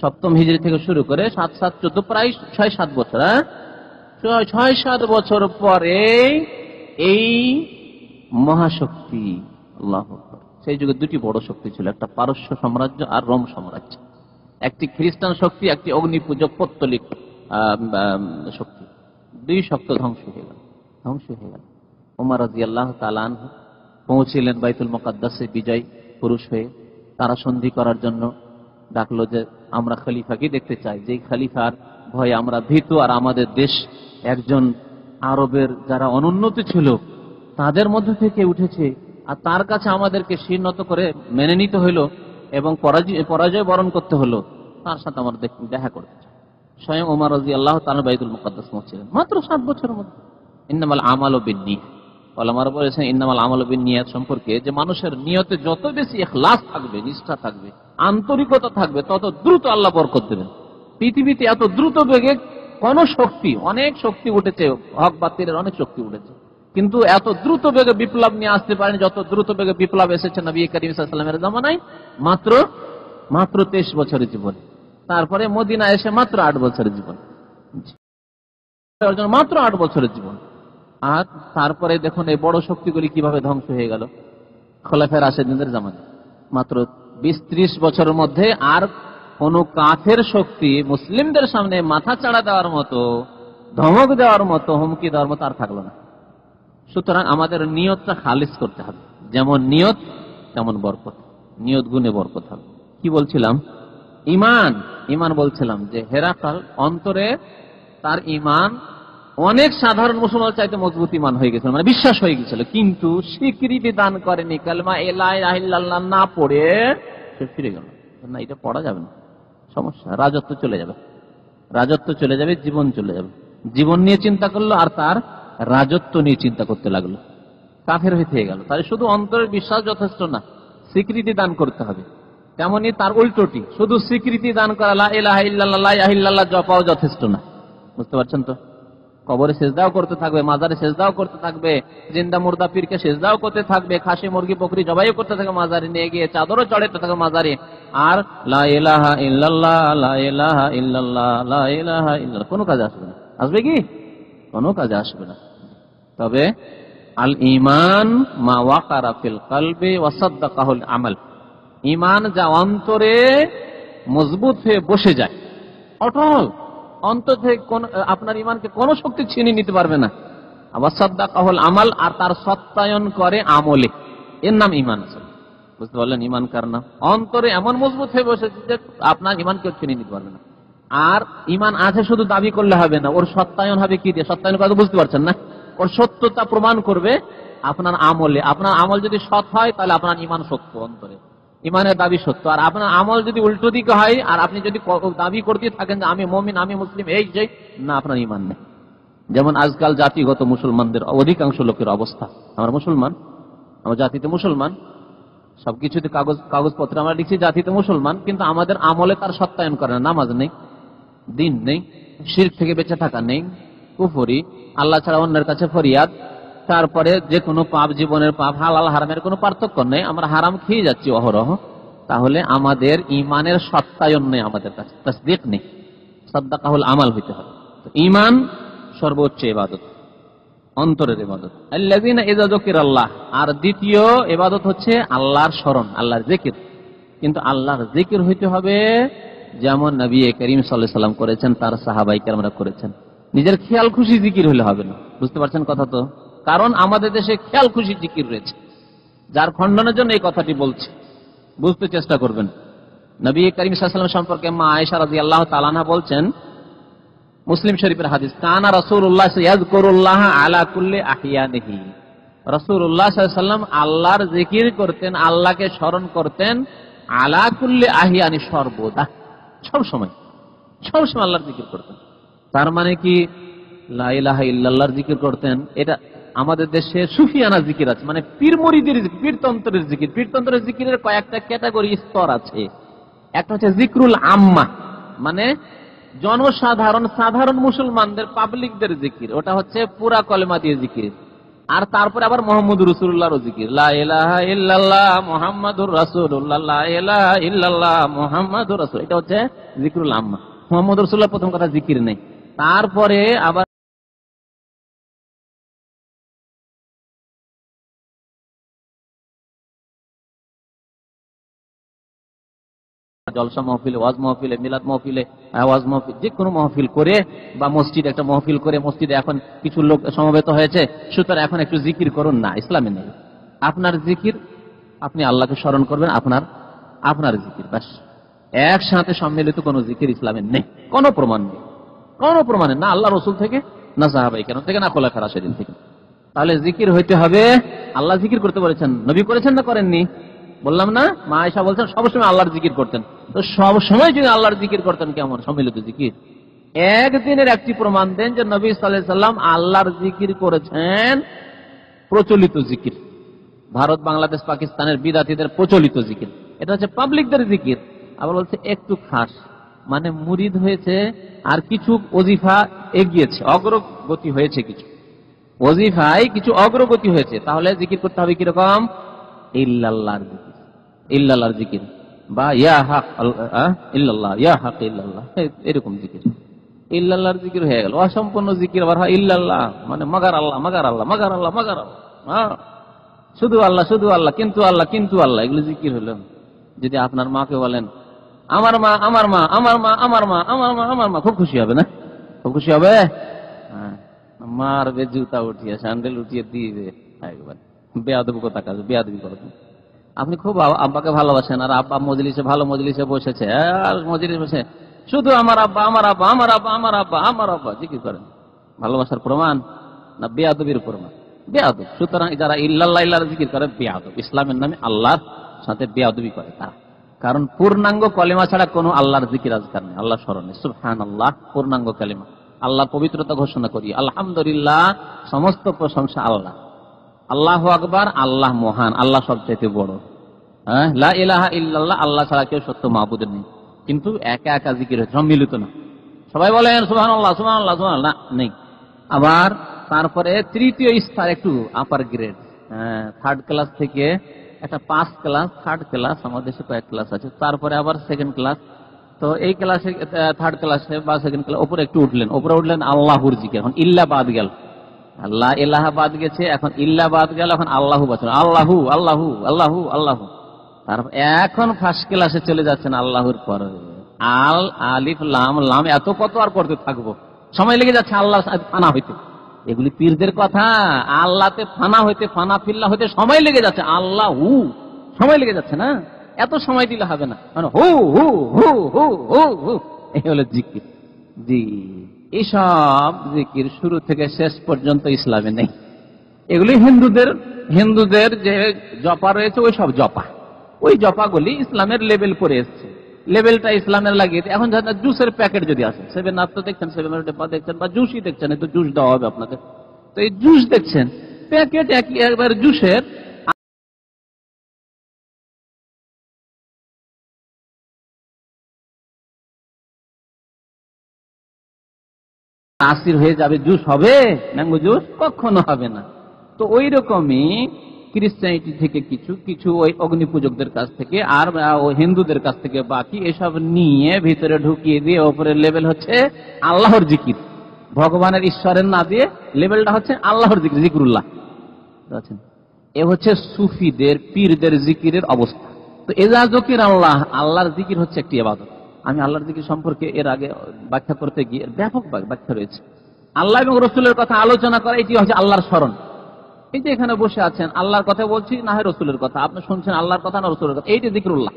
7ম হিজরি থেকে শুরু করে 7, 7, 14, প্রায় 6-7 বছর। 6-7 বছর পরে এই মহাশক্তি, আল্লাহু আকবার, সেই যুগে দুটি বড় শক্তি ছিল, একটা পারস্য সাম্রাজ্য আর রোম সাম্রাজ্য। একটি খ্রিস্টান শক্তি, একটি অগ্নিপূজক পত্তলিক শক্তি। দুই শক্তি ধ্বংস হয়ে গেল, ধ্বংস হয়ে গেল। ওমর রাদিয়াল্লাহু তাআলা আনহু পৌঁছিলেন বাইতুল মুকাদ্দাসে বিজয় পুরুষ হয়ে। তারা সন্ধি করার জন্য ডাকলো যে আমরা খলিফাকে দেখতে চাই, যেই খলিফার ভয়ে আমরা ভীত, আর আমাদের দেশ একজন আরবের যারা অনুন্নতি ছিল তাদের মধ্যে থেকে উঠেছে, আর তার কাছে আমাদেরকে শিরনত করে মেনে নিতে হইলো এবং পরাজয় বরণ করতে হলো, তার সাথে আমরা দেখা করতে চাই। স্বয়ং ওমর রাদিয়াল্লাহু তাআলা বাইতুল মুকাদ্দাস পৌঁছলেন মাত্র 7 বছরের মধ্যে। ইন্নামাল আমালু বিন্নিয়াত, ওলামারা বলেছেন ইন্নামাল আমালু বিন্নিয়াত সম্পর্কে, যে মানুষের নিয়তে যত বেশি ইখলাস থাকবে, নিষ্ঠা থাকবে, আন্তরিকতা থাকবে, তত দ্রুত আল্লাহ বরকত দেবেন। পৃথিবীতে এত দ্রুত বেগে কোন শক্তি, অনেক শক্তি উঠেছে, হক বাতিলের অনেক শক্তি উঠেছে, কিন্তু এত দ্রুত বেগে বিপ্লব নিয়ে আসতে পারেনি যত দ্রুত বেগে বিপ্লব এসেছে নবী করিম সাল্লাল্লাহু আলাইহি ওয়াসাল্লামের জামানায়, মাত্র 23 বছরের জীবন। তারপরে মদিনা এসে মাত্র 8 বছরের জীবন, মাত্র 8 বছরের জীবন। আর তারপরে দেখুন এই বড় শক্তিগুলি কিভাবে ধ্বংস হয়ে গেল খোলাফায়ে রাশিদিনদের জামানায়। মাত্র 20-30 বছরের মধ্যে আর কোন কাফের শক্তি মুসলিমদের সামনে মাথা চাড়া দেওয়ার মতো, ধমক দেওয়ার মতো, হুমকি দেওয়ার মতো আর থাকলো না। সুতরাং আমাদের নিয়তটা খালিস করতে হবে, যেমন নিয়ত তেমন বরকত, নিয়ত গুণে বরকত হবে। কি বলছিলাম? ঈমান, ঈমান বলছিলাম যে হেরাকাল অন্তরে তার ঈমান অনেক সাধারণ মুসলমান চাইতে মজবুত ঈমান হয়ে গেছিল, মানে বিশ্বাস হয়ে গেছিল, কিন্তু স্বীকৃতি দান করেনি। কালেমা লা ইলাহা ইল্লাল্লাহ না পড়ে সে ফিরে গেল, না এটা পড়া যাবে না, সমস্যা, রাজত্ব চলে যাবে, রাজত্ব চলে যাবে, জীবন চলে যাবে। জীবন নিয়ে চিন্তা করলো আর তার রাজত্ব নিয়ে চিন্তা করতে লাগলো, কাফের হয়ে গেল। তাই শুধু অন্তরের বিশ্বাস যথেষ্ট না, স্বীকৃতি দান করতে হবে। তেমনি তার উল্টোটি, শুধু স্বীকৃতি দান করা, লা ইলাহা ইল্লাল্লাহ, লা ইলাহা ইল্লাল্লাহ জপাও যথেষ্ট না। বুঝতে পারছেন তো? কবরে সেজদাও করতে থাকবে, মাজারে সেজদাও করতে থাকবে, জিন্দা মুর্দা পীরকে সেজদাও করতে থাকবে, খাসি মুরগি বকরি জবাইও করতে থাকবে মাজারে নিয়ে গিয়ে, চাদরও চড়াতে থাকবে মাজারে, আর লা ইলাহা ইল্লাল্লাহ, লা ইলাহা ইল্লাল্লাহ, লা ইলাহা ইল্লাল্লাহ কোনো কাজে আসবে না। আসবে কি? কোনো কাজে আসবে না। তবে আল ঈমান মা ওয়াকারা ফিল কলবি ওয়া সাদ্দাকাহুল আমাল, ঈমান যা অন্তরে মজবুত হয়ে বসে যায়, অটল, অন্তর থেকে আপনার ইমানকে কোনো শক্তি ছিনিয়ে নিতে পারবে না। আবার সাদ্দাকাহুল আমাল, আর তার সত্যায়ন করে আমলে, এর নাম ইমান। বুঝতে পারলেন ইমান কার নাম? অন্তরে এমন মজবুত হয়ে বসেছে যে আপনার ইমান কেউ ছিনিয়ে নিতে পারবে না। আর ইমান আছে শুধু দাবি করলে হবে না, ওর সত্যায়ন হবে কি দিয়ে? সত্যায়ন কথা বুঝতে পারছেন না? ওর সত্যতা প্রমাণ করবে আপনার আমলে। আপনার আমল যদি সৎ হয় তাহলে আপনার ইমান সত্য, অন্তরে ইমানের দাবি সত্য। আর আপনার আমল যদি উল্টো দিকে হয় আর আপনি যদি দাবি করতে থাকেন যে আমি মুমিন, আমি মুসলিম, এই যে না, আপনার ইমান নেই। যেমন আজকাল জাতিগত মুসলমানদের অধিকাংশ লোকের অবস্থা, আমরা মুসলমান, আমরা জাতিতে মুসলমান, সবকিছুতে কাগজপত্র আমরা লিখছি জাতিতে মুসলমান, কিন্তু আমাদের আমলে তার সত্যায়ন করে না। নামাজ নেই, দিন নেই, শিরক থেকে বেঁচে থাকা নেই, কুফরি, আল্লাহ ছাড়া অন্যের কাছে ফরিয়াদ, তারপরে যে কোনো পাপ, জীবনের পাপ, হালাল হারামের কোনো পার্থক্য নেই, আমরা হারাম খেয়ে যাচ্ছি অহরহ। তাহলে আমাদের ইমানের সত্যায়ন নেই, আমাদের কাছে তাসদীক নেই, সাদ্দাকাহুল আমাল হইতে হবে। তো ইমান সর্বোচ্চ ইবাদত, অন্তরের ইবাদত। আল্লাযীনা ইযা যুকিরাল্লাহ, আর দ্বিতীয় ইবাদত হচ্ছে আল্লাহর স্মরণ, আল্লাহর জিকির। কিন্তু আল্লাহর জিকির হইতে হবে যেমন নবী করিম সাল্লাল্লাহু আলাইহি ওয়াসাল্লাম করেছেন, তার সাহাবায়ে কেরামরা করেছেন। নিজের খেয়াল খুশি জিকির হলে হবে না। বুঝতে পারছেন কথা তো? কারণ আমাদের দেশে খেয়াল খুশি জিকির রয়েছে, যার খণ্ডনের জন্য এই কথাটি বলছি, বুঝতে চেষ্টা করবেন। নবী করিম সাল্লাল্লাহু আলাইহি ওয়াসাল্লাম সম্পর্কে মা আয়েশা রাদিয়াল্লাহু তাআলা আনহা বলছেন, মুসলিম শরীফের হাদিস, কানা রাসূলুল্লাহ ইয়াযকুরুল্লাহ আলা কুল্লি আহইয়ানিহি, রাসূলুল্লাহ সাল্লাল্লাহু আলাইহি ওয়াসাল্লাম আল্লাহর জিকির করতেন, আল্লাহকে স্মরণ করতেন, আলা কুল্লি আহইয়ানি, সর্বদা, সব সময় আল্লাহর জিকির করতেন। তার মানে কি লা ইলাহা ইল্লাল্লাহর জিকির করতেন? এটা আমাদের দেশে সুফিয়ানা জিকির আছে, মানে পীর মুরিদের জিকির, পীরতন্ত্রের জিকির। পীরতন্ত্রের জিকিরের কয়েকটা ক্যাটাগরি, স্তর আছে। একটা হচ্ছে জিকরুল আম্মা, মানে জনসাধারণ, সাধারণ মুসলমানদের, পাবলিকদের জিকির, ওটা হচ্ছে পুরা কলেমা দিয়ে জিকির। আর তারপরে আবার মুহাম্মদুর রাসূলুল্লাহর জিকির, লা ইলাহা ইল্লাল্লাহ মুহাম্মাদুর রাসূলুল্লাহ, লা ইলাহা ইল্লাল্লাহ মুহাম্মাদুর রাসূল, এটা হচ্ছে জিকরুল আম্মা। মুহাম্মদুর রাসূলুল্লাহ প্রথম কথা জিকির নেই। তারপরে আবার জলসা মহফিলে, ওয়াজ মহফিলে, মিলাদ মহফিলে, ওয়াজ মহফিল, যে কোনো মহফিল করে বা মসজিদ একটা মহফিল করে, মসজিদে এখন কিছু লোক সমবেত হয়েছে, সুতরাং এখন একটু জিকির করুন, না, ইসলামে নেই। আপনার জিকির, আপনি আল্লাহকে স্মরণ করবেন, আপনার জিকির, ব্যাস। একসাথে সম্মিলিত কোন জিকির ইসলামের নেই, কোনো প্রমাণ নেই, কোনো প্রমাণে, না আল্লাহ রসুল থেকে, না সাহাবায়ে কেরাম থেকে, না খোলাফায়ে রাশিদিন থেকে। তাহলে জিকির হইতে হবে, আল্লাহ জিকির করতে বলেছেন, নবী করেছেন না করেননি? বললাম না, মা আয়েশা বলছেন সবসময় আল্লাহর জিকির করতেন। তো সব সময় যদি আল্লাহর জিকির করতেন, কেমন সম্মিলিত জিকির? একদিনের একটি প্রমাণ দেন যে নবী সাল্লাল্লাহু আলাইহি ওয়াসাল্লাম আল্লাহর জিকির করেছেন, প্রচলিত জিকির, ভারত, বাংলাদেশ, পাকিস্তানের বিদাতীদের প্রচলিত জিকির। এটা হচ্ছে পাবলিকদের জিকির। আবার বলছে একটু খাস, মানে মুরিদ হয়েছে আর কিছু ওজিফা এগিয়েছে, অগ্রগতি হয়েছে, কিছু ওজিফায় কিছু অগ্রগতি হয়েছে, তাহলে জিকির করতে হবে কিরকম? ইল্লাল্লাহর জিকির, ইল্লাল্লাহর জিকির, বা ইয়া হক ইল্লাল্লাহ, ইয়া হক ইল্লাল্লাহ, এরকম জিকির। ইল্লাল্লাহর জিকির হয়ে গেল। অসম্পূর্ণ জিকির আবার হয় ইল্লাল্লাহ, মানে মাগার আল্লাহ, মাগার আল্লাহ, মাগার আল্লাহ, মাগার আল্লাহ, শুধু আল্লাহ, শুধু আল্লাহ, কিন্তু আল্লাহ, কিন্তু আল্লাহ, এগুলো জিকির হলো। যদি আপনার মাকে বলেন আমার মা, আমার মা, আমার মা, আমার মা, আমার মা, আমার মা, খুব খুশি হবে না? খুব খুশি হবে, মারবে জুতা উঠিয়ে, স্যান্ডেল উঠিয়ে দিবে, একবার বেয়াদবি কথা, কাজ বেয়াদবি করো। আপনি খুব আব্বাকে ভালোবাসেন, আর আব্বা মজলিসে, ভালো মজলিসে বসেছে, আর মজলিসে বসে শুধু আমার আব্বা, আমার আব্বা, আমার আব্বা, আমার আব্বা, আমার আব্বা জিকির করেন। ভালোবাসার প্রমাণ না বেয়াদবির প্রমাণ? বেয়াদব। সুতরাং যারা ইল্লাল্লাহ, ইল্লাল্লাহ জিকির করে, বেয়াদব, ইসলামের নামে আল্লাহর সাথে বেয়াদবি করে তারা। কারণ পূর্ণাঙ্গ কলেমা ছাড়া কোনো আল্লাহর জিকির আজকার নেই, আল্লাহ স্মরণে, সুবহানাল্লাহ পূর্ণাঙ্গ কালেমা, আল্লাহ পবিত্রতা ঘোষণা করি, আলহামদুলিল্লাহ, সমস্ত প্রশংসা আল্লাহ, আল্লাহু আকবার, আল্লাহ মহান, আল্লাহ সবচেয়ে বড়, লা ইলাহা ইল্লাল্লাহ, আল্লাহ ছাড়া কেউ সত্য মাবুদ নেই। কিন্তু একা একা জিকির হচ্ছে, সম্মিলিত না। সবাই বলেন সুবহানাল্লাহ, সুবহানাল্লাহ, সুবহানাল্লাহ, নেই। আবার তারপরে তৃতীয় স্তর, একটু আপার গ্রেড, থার্ড ক্লাস থেকে একটা 5 ক্লাস, থার্ড ক্লাস, আমাদের দেশে কয়েক ক্লাস আছে, তারপরে আবার সেকেন্ড ক্লাস। তো এই ক্লাসে, থার্ড ক্লাসে বা সেকেন্ড ক্লাস, উপরে একটু উঠলেন আল্লাহর জিকির। এখন ইল্লা বাদ গেল, আল্লাহ ইলাহা বাদ গেছে, এখন ইল্লা বাদ গেল, এখন আল্লাহু বাঁচল, আল্লাহু, আল্লাহু, আল্লাহু, আল্লাহু। তারপর এখন ফার্স্ট ক্লাসে চলে যাচ্ছেন আল্লাহর পরে আল আলিফ লাম লাম এত কত আর পড়তে থাকবো, সময় লেগে যাচ্ছে আল্লাহ ফানা হইতে। এগুলি পীরদের কথা। আল্লাহতে ফানা হইতে, ফানা ফিল্লা হইতে সময় লেগে যাচ্ছে। আল্লাহ হু সময় লেগে যাচ্ছে না, এত সময় দিলে হবে না। মানে হু হু হু হু হু হু এই হলো জিকির। জি, এইসব জিকির শুরু থেকে শেষ পর্যন্ত ইসলামে নেই। এগুলি হিন্দুদের যে জপা রয়েছে ওই সব জপা, ওই জপাগুলি ইসলামের লেবেল করে এসছে, লেবেলটা ইসলামের লাগিয়ে। এখন জুসের প্যাকেট যদি আসে, 7 আপ তো দেখছেন, 7 ডেপা দেখছেন, বা জুসই দেখছেন, তো জুস দেওয়া হবে আপনাকে, তো এই জুস দেখছেন প্যাকেট একবার জুসের আসির হয়ে যাবে, জুস হবে, ম্যাঙ্গো জুস কখনো হবে না। তো ওই রকমই ক্রিশ্চিয়ানিটি থেকে কিছু কিছু ওই অগ্নি পূজকদের কাছ থেকে আর হিন্দুদের কাছ থেকে বাকি এসব নিয়ে ভিতরে ঢুকিয়ে দিয়ে ওপরের লেভেল হচ্ছে আল্লাহর জিকির, ভগবানের ঈশ্বরের না দিয়ে লেভেলটা হচ্ছে আল্লাহর জিকির, জিকরুল্লাহ। এ হচ্ছে সুফিদের পীরদের জিকিরের অবস্থা। তো এজা জকির আল্লাহ, আল্লাহর জিকির হচ্ছে একটি ইবাদত। আমি আল্লাহর জিকির সম্পর্কে এর আগে ব্যাখ্যা করতে গিয়ে ব্যাপক ব্যাখ্যা রয়েছে। আল্লাহ এবং রসুলের কথা আলোচনা করা, এটি হচ্ছে আল্লাহর স্মরণ। এই যে এখানে বসে আছেন, আল্লাহর কথা বলছি না হয় রসুলের কথা, আপনি শুনছেন আল্লাহর কথা না রসুলের কথা, এইটি জিকরুল্লাহ।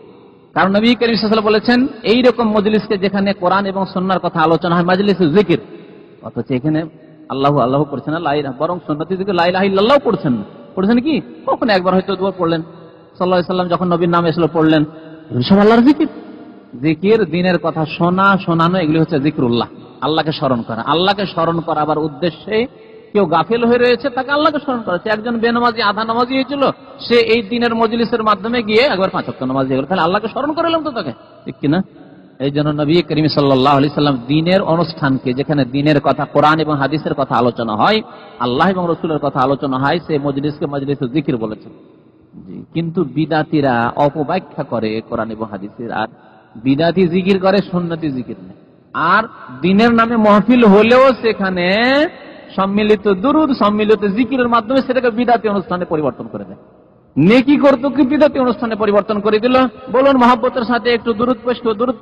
কারণ নবী করিম সাল্লাল্লাহু আলাইহি ওয়াসাল্লাম বলেছেন, এইরকম মজলিসকে যেখানে কোরআন এবং সুন্নাহর কথা আলোচনা হয়, মাজলিসে জিকির, অথচ এখানে আল্লাহ আল্লাহ করছেন না, বরং সুন্নতি জিকির লা ইলাহা ইল্লাল্লাহ পড়ছেন কি? কখন একবার হয়তো দুবার পড়লেন, সাল্লাল্লাহু আলাইহি ওয়াসাল্লাম যখন নবীর নাম এসেছিল পড়লেন। সব আল্লাহর জিকির। জিকির দিনের কথা শোনানো, এগুলি হচ্ছে জিকরুল্লাহ, আল্লাহকে স্মরণ করা। আল্লাহকে স্মরণ করা আবার উদ্দেশ্যে কেউ গাফেল হয়ে রয়েছে, তাকে আল্লাহকে স্মরণ করা। সে একজন বেনামাজি, আধা নামাজি হয়েছিল, সে এই দিনের মজলিসের মাধ্যমে গিয়ে একবার 5 ওয়াক্ত নামাজ দিয়ে গেল, তাহলে আল্লাহকে স্মরণ করে এলাম তো তাকে, ঠিক কিনা? এই জন্য নবী করিম সাল্লাল্লাহু আলাইহি সাল্লাম দিনের অনুষ্ঠানকে, যেখানে দিনের কথা, কোরআন এবং হাদিসের কথা আলোচনা হয়, আল্লাহ এবং রসুলের কথা আলোচনা হয়, সে মজলিসকে মজলিসে জিকির বলেছেন। জি, কিন্তু বিদাতীরা অপব্যাখ্যা করে কোরআন এবং হাদিসের, আর বিদাতি জিকির করে, সুন্নতি জিকির নেই। আর দিনের নামে মাহফিল হলেও সেখানে সম্মিলিত দুরুদ, সম্মিলিত জিকিরের মাধ্যমে সেটাকে বিদাতি অনুষ্ঠানে পরিবর্তন করে দেয়। নেকি করতো কি বিদাতি অনুষ্ঠানে পরিবর্তন করে দিল। বলুন মহব্বতের সাথে একটু দুরুদ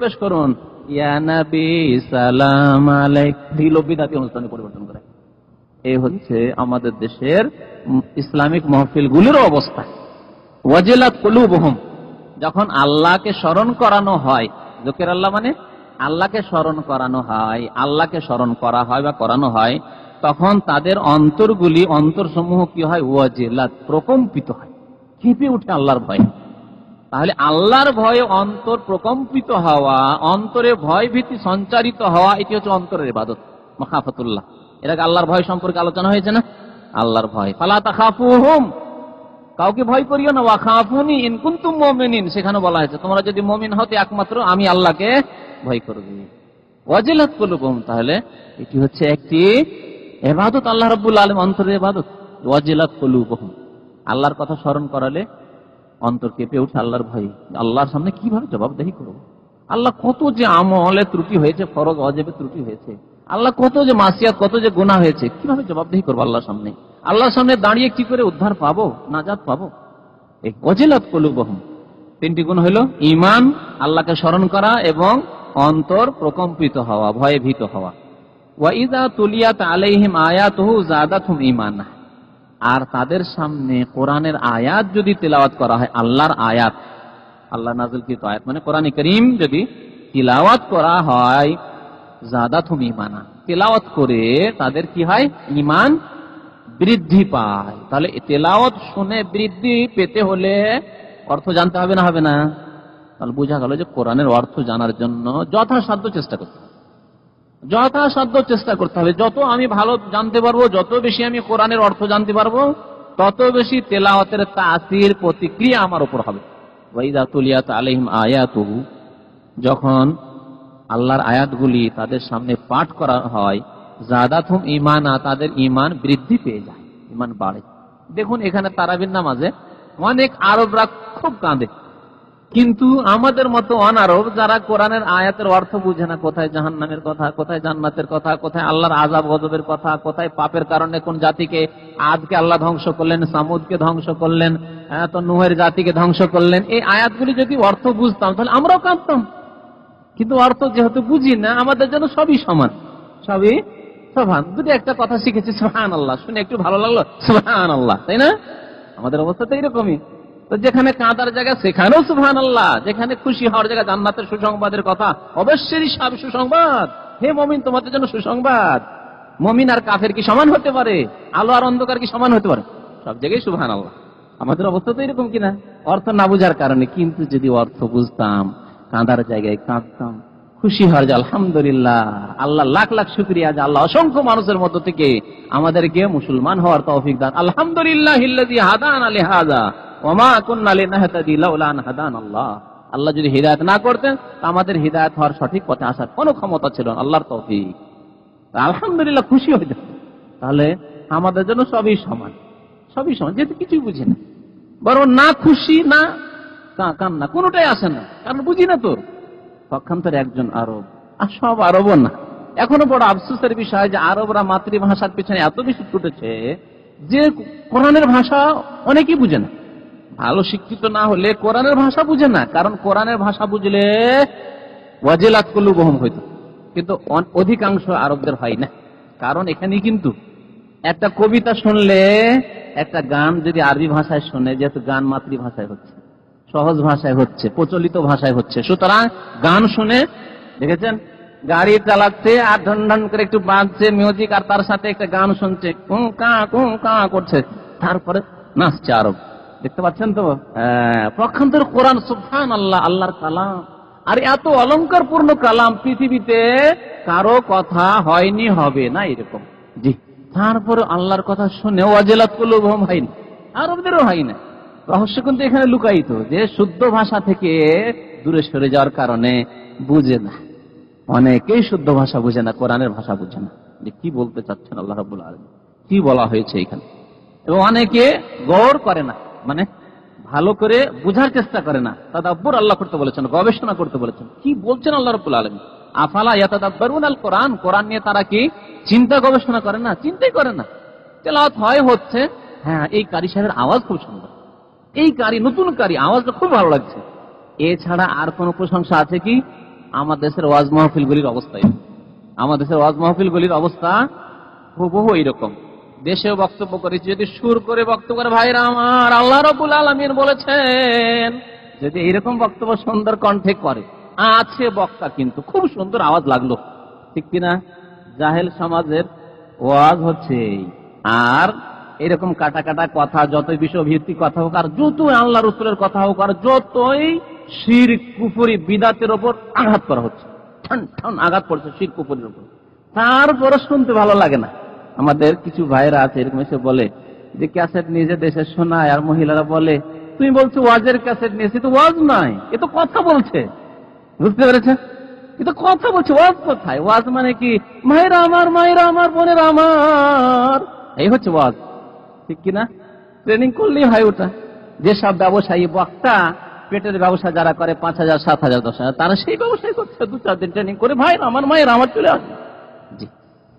পেশ করুন, ইয়া নবী সালাম আলাইক, দিল বিদাতি অনুষ্ঠানে পরিবর্তন করে। এই হচ্ছে আমাদের দেশের ইসলামিক মাহফিল গুলির অবস্থা। ওয়াজিলাত কুলুবুহুম, যখন আল্লাহকে স্মরণ করানো হয়, যিকির আল্লাহ মানে আল্লাহকে স্মরণ করানো হয়, আল্লাহকে স্মরণ করা হয় বা করানো হয়, তখন তাদের অন্তরগুলি, অন্তরসমূহ কি হয়? ওয়াজিলাত, প্রকম্পিত হয়, কেঁপে উঠে আল্লাহর ভয়ে। তাহলে আল্লাহর ভয়ে অন্তর প্রকম্পিত হওয়া, অন্তরে ভয় ভীতি সঞ্চারিত হওয়া, এটি হচ্ছে অন্তরের ইবাদত, মাখাফাতুল্লাহ। এর আগে আল্লাহর ভয় সম্পর্কে আলোচনা হয়েছে না? আল্লাহর ভয়, ফালা তাখাফুহুম, কাউকে ভয় করিও না, ওয়া খাফুনি ইন কুনতুম মুমিনিন, সেখানে বলা হয়েছে তোমরা যদি মুমিন হও একমাত্র আমি আল্লাহকে ভয় করবে। ওয়াজিলাত কুলুবুহুম, তাহলে এটি হচ্ছে একটি ইবাদত, আল্লাহ রাব্বুল আলামিন অন্তরের ইবাদত। ওয়াজিলাত কুলুবুহুম, আল্লাহর কথা স্মরণ করালে অন্তর কেঁপে উঠে আল্লাহর ভয়। আল্লাহর সামনে কিভাবে জবাবদেহি করব? আল্লাহ কত যে আমলে ত্রুটি হয়েছে, ফরজ ওয়াজিবে ত্রুটি হয়েছে, আল্লাহ কত যে মাসিয়াত, কত যে গুনাহ হয়েছে, কিভাবে জবাবদেহি করবো আল্লাহর সামনে? আল্লাহর সামনে দাঁড়িয়ে কি করে উদ্ধার পাবো, নাজাত পাবো? এই ওয়াজিলাত কুলুবুহুম, 3টি গুণ হলো ঈমান, আল্লাহকে স্মরণ করা, এবং অন্তর প্রকম্পিত হওয়া, ভয়ে ভীত হওয়া। ওয়া ইযা তুলিয়াত আলাইহিম আয়াতুহু যাদাতহুম ঈমানা, আর তাদের সামনে কোরআনের আয়াত যদি তেলাওয়াত করা হয়, আল্লাহর আয়াত, আল্লাহ নাযিলকৃত আয়াত মানে কোরআন কারীম যদি তিলাওয়াত করা হয়, যাদাতহুম ঈমানা, তেলাওয়াত করে তাদের কি হয়? ঈমান বৃদ্ধি পায়। তাহলে তেলাওয়াত শুনে বৃদ্ধি পেতে হলে অর্থ জানতে হবে না? হবে না? তাহলে বোঝা গেল যে কোরআনের অর্থ জানার জন্য যথাসাধ্য চেষ্টা করতে হবে, যথাসাধ্য চেষ্টা করতে হবে। যত আমি ভালো জানতে পারবো, যত বেশি আমি কোরআনের অর্থ জানতে পারবো, তত বেশি তেলাওয়াতের তাসির, প্রতিক্রিয়া আমার উপর হবে। ওয়া ইযা তুলিয়াত আলাইহিম আয়াতুহু, যখন আল্লাহর আয়াতগুলি তাদের সামনে পাঠ করা হয়, যাদাতহুম ঈমানা, তাদের ঈমান বৃদ্ধি পেয়ে যায়, ঈমান বাড়ে। দেখুন এখানে তারাবির নামাজে অনেক আরবরা খুব কাঁদে, কিন্তু আমাদের মতো অনারব যারা কোরআনের আয়াতের অর্থ বুঝে না, কোথায় জাহান্নামের কথা, কোথায় জান্নাতের কথা, কোথায় আল্লাহর আযাব গজবের কথা, কোথায় পাপের কারণে কোন জাতিকে আদকে আল্লাহ ধ্বংস করলেন, সামুদকে ধ্বংস করলেন, তো নূহের জাতিকে ধ্বংস করলেন, এই আয়াতগুলি যদি অর্থ বুঝতাম তাহলে আমরাও কাঁদতাম। কিন্তু অর্থ যেহেতু বুঝি না, আমাদের জন্য সবই সমান, সবই সমান। যদি একটা কথা শিখেছি সুবহানাল্লাহ, শুনে একটু ভালো লাগলো সুবহানাল্লাহ, তাই না? আমাদের অবস্থা তো এরকমই। তো যেখানে কাঁদার জায়গা সেখানেও সুবহানাল্লাহ, যেখানে খুশি হওয়ার জায়গা জান্নাতের সুসংবাদের কথা অবশ্যই সব সুসংবাদ। হে মুমিন, তোমাদের জন্য সুসংবাদ। মুমিন আর কাফের কি সমান হতে পারে? আলো আর অন্ধকার কি সমান হতে পারে? সব জায়গায় সুবহানাল্লাহ। আমাদের অবস্থা তো এরকম কিনা, অর্থ না বুঝার কারণে। কিন্তু যদি অর্থ বুঝতাম, কাঁদার জায়গায় কাঁদতাম, খুশি হওয়ার যে আলহামদুলিল্লাহ, আল্লাহ লাখ লাখ শুকরিয়া যে আল্লাহ অসংখ্য মানুষের মধ্য থেকে আমাদেরকে মুসলমান হওয়ার তৌফিক দান। আলহামদুলিল্লাহিল্লাযী হাদানা লিহাযা ওয়া মা কুননা লিনাহতাদি লাউলা আন হাদানাল্লাহ। আল্লাহ যদি হিদায়াত না করতেন, আমাদের হিদায়াত হওয়ার সঠিক পথে আসার কোনো ক্ষমতা ছিল না, আল্লাহর তৌফিক। আলহামদুলিল্লাহ, খুশি হয়ে যেত। তাহলে আমাদের জন্য সবই সমান, সবই সমান, যেহেতু কিছুই বুঝি না। বরং না খুশি না কান্না কোনোটাই আসে না, কারণ বুঝি না। তোর পক্ষান্তরে একজন আরব, আর সব আরবও না। এখনো বড় আফসোসের বিষয় যে আরবরা মাতৃভাষার পিছনে এত বেশি ছুটেছে যে কোরআনের ভাষা অনেকেই বুঝে না। ভালো শিক্ষিত না হলে কোরআনের ভাষা বুঝে না, কারণ কোরআনের ভাষা বুঝলে ওয়াজিলাত কুলুবুহুম হইতো, কিন্তু অধিকাংশ আরবদের হয় না। কারণ এখানে কিন্তু একটা কবিতা শুনলে, একটা গান যদি আরবি ভাষায় শুনে, যেহেতু গান মাতৃভাষায় হচ্ছে, সহজ ভাষায় হচ্ছে, প্রচলিত ভাষায় হচ্ছে, সুতরাং গান শুনে, দেখেছেন গাড়ি চালাচ্ছে আর ঢন ঢন করে একটু বাজছে মিউজিক, আর তার সাথে একটা গান শুনছে, কুঁ কা করছে, তারপরে নাচছে আরব। দেখতে পাচ্ছেন তো? পক্ষান্তর কোরআন সুবহানাল্লাহ, আল্লাহর কালাম, আর এত অলংকার পূর্ণ কালাম পৃথিবীতে কারো কথা হয়নি, হবে না এরকম। জি, তারপরে আল্লাহর কথা শুনে ওয়াজিলাত কুলুবুহুম হয়নি, আরবদেরও হয় না। রহস্য কিন্তু এখানে লুকায়িত, যে শুদ্ধ ভাষা থেকে দূরে সরে যাওয়ার কারণে বুঝে না। অনেকেই শুদ্ধ ভাষা বুঝে না, কোরআনের ভাষা বুঝে না, যে কি বলতে চাচ্ছেন আল্লাহ রাব্বুল আলামিন, কি বলা হয়েছে এখানে। এবং অনেকে গৌর করে না, মানে ভালো করে বুঝার চেষ্টা করে না, তাদাব্বুর আল্লাহ করতে বলেছেন, গবেষণা করতে বলেছেন, কি বলছেন আল্লাহ রাব্বুল আলামিন। আফালা ইয়াতাদাব্বারুনাল কোরআন, কোরআন নিয়ে তারা কি চিন্তা গবেষণা করে না? চিন্তাই করে না। তেলাওয়াত হচ্ছে, হ্যাঁ এই কারি সাহেবের আওয়াজ খুব সুন্দর, এই কারি নতুন কারি, আওয়াজটা খুব ভালো লাগছে। এছাড়া আর কোন প্রশংসা আছে কি? আমার দেশের ওয়াজ মাহফিলগুলির অবস্থায়, আমার দেশের ওয়াজ মাহফিলগুলির অবস্থা হুবহু এইরকম। দেশেও বক্তব্য করেছি, যদি সুর করে বক্তব্য করে, ভাইরা আমার, আল্লাহ রাব্বুল আলামিন বলেছেন, যদি এইরকম বক্তব্য সুন্দর কণ্ঠে করে, আছে বক্তা কিন্তু খুব সুন্দর আওয়াজ লাগলো, ঠিক কিনা? জাহেল সমাজের ওয়াজ হচ্ছে, আর এরকম কাটা কাটা কথা, যতই বিশ্বভিত্তিক কথা হোক, আর যতই আল্লাহ রাসূলের কথা হোক, আর যতই শিরক কুফরি বিদাতের উপর আঘাত করা হচ্ছে, ঠান ঠান আঘাত পড়ছে শিরক কুফরির উপর, তারপরে শুনতে ভালো লাগে না। আমাদের কিছু ভাইরা আছে এরকম এসে বলে যে ক্যাসেট নিজে দেশে শোনায়, আর মহিলারা বলে তুমি বলছো ওয়াজের ক্যাসেট নিয়েছি, তো ওয়াজ নয়, এ তো কথা বলছে। বুঝতে পেরেছেন? এ তো কথা বলছে, ওয়াজ কোথায়? ওয়াজ মানে কি? মায়েরা আমার, মায়েরা আমার, বোনেরা আমার, এই হচ্ছে ওয়াজ, ঠিক কিনা? ট্রেনিং করলেই হয় ওটা। যেসব ব্যবসায়ী বক্তা পেটের ব্যবসা যারা করে, 5,000 7,000 10,000, তারা সেই ব্যবসায় করছে, 2-4 দিন ট্রেনিং করে, ভাই আমার, মায়ের আমার চলে আসে। জি,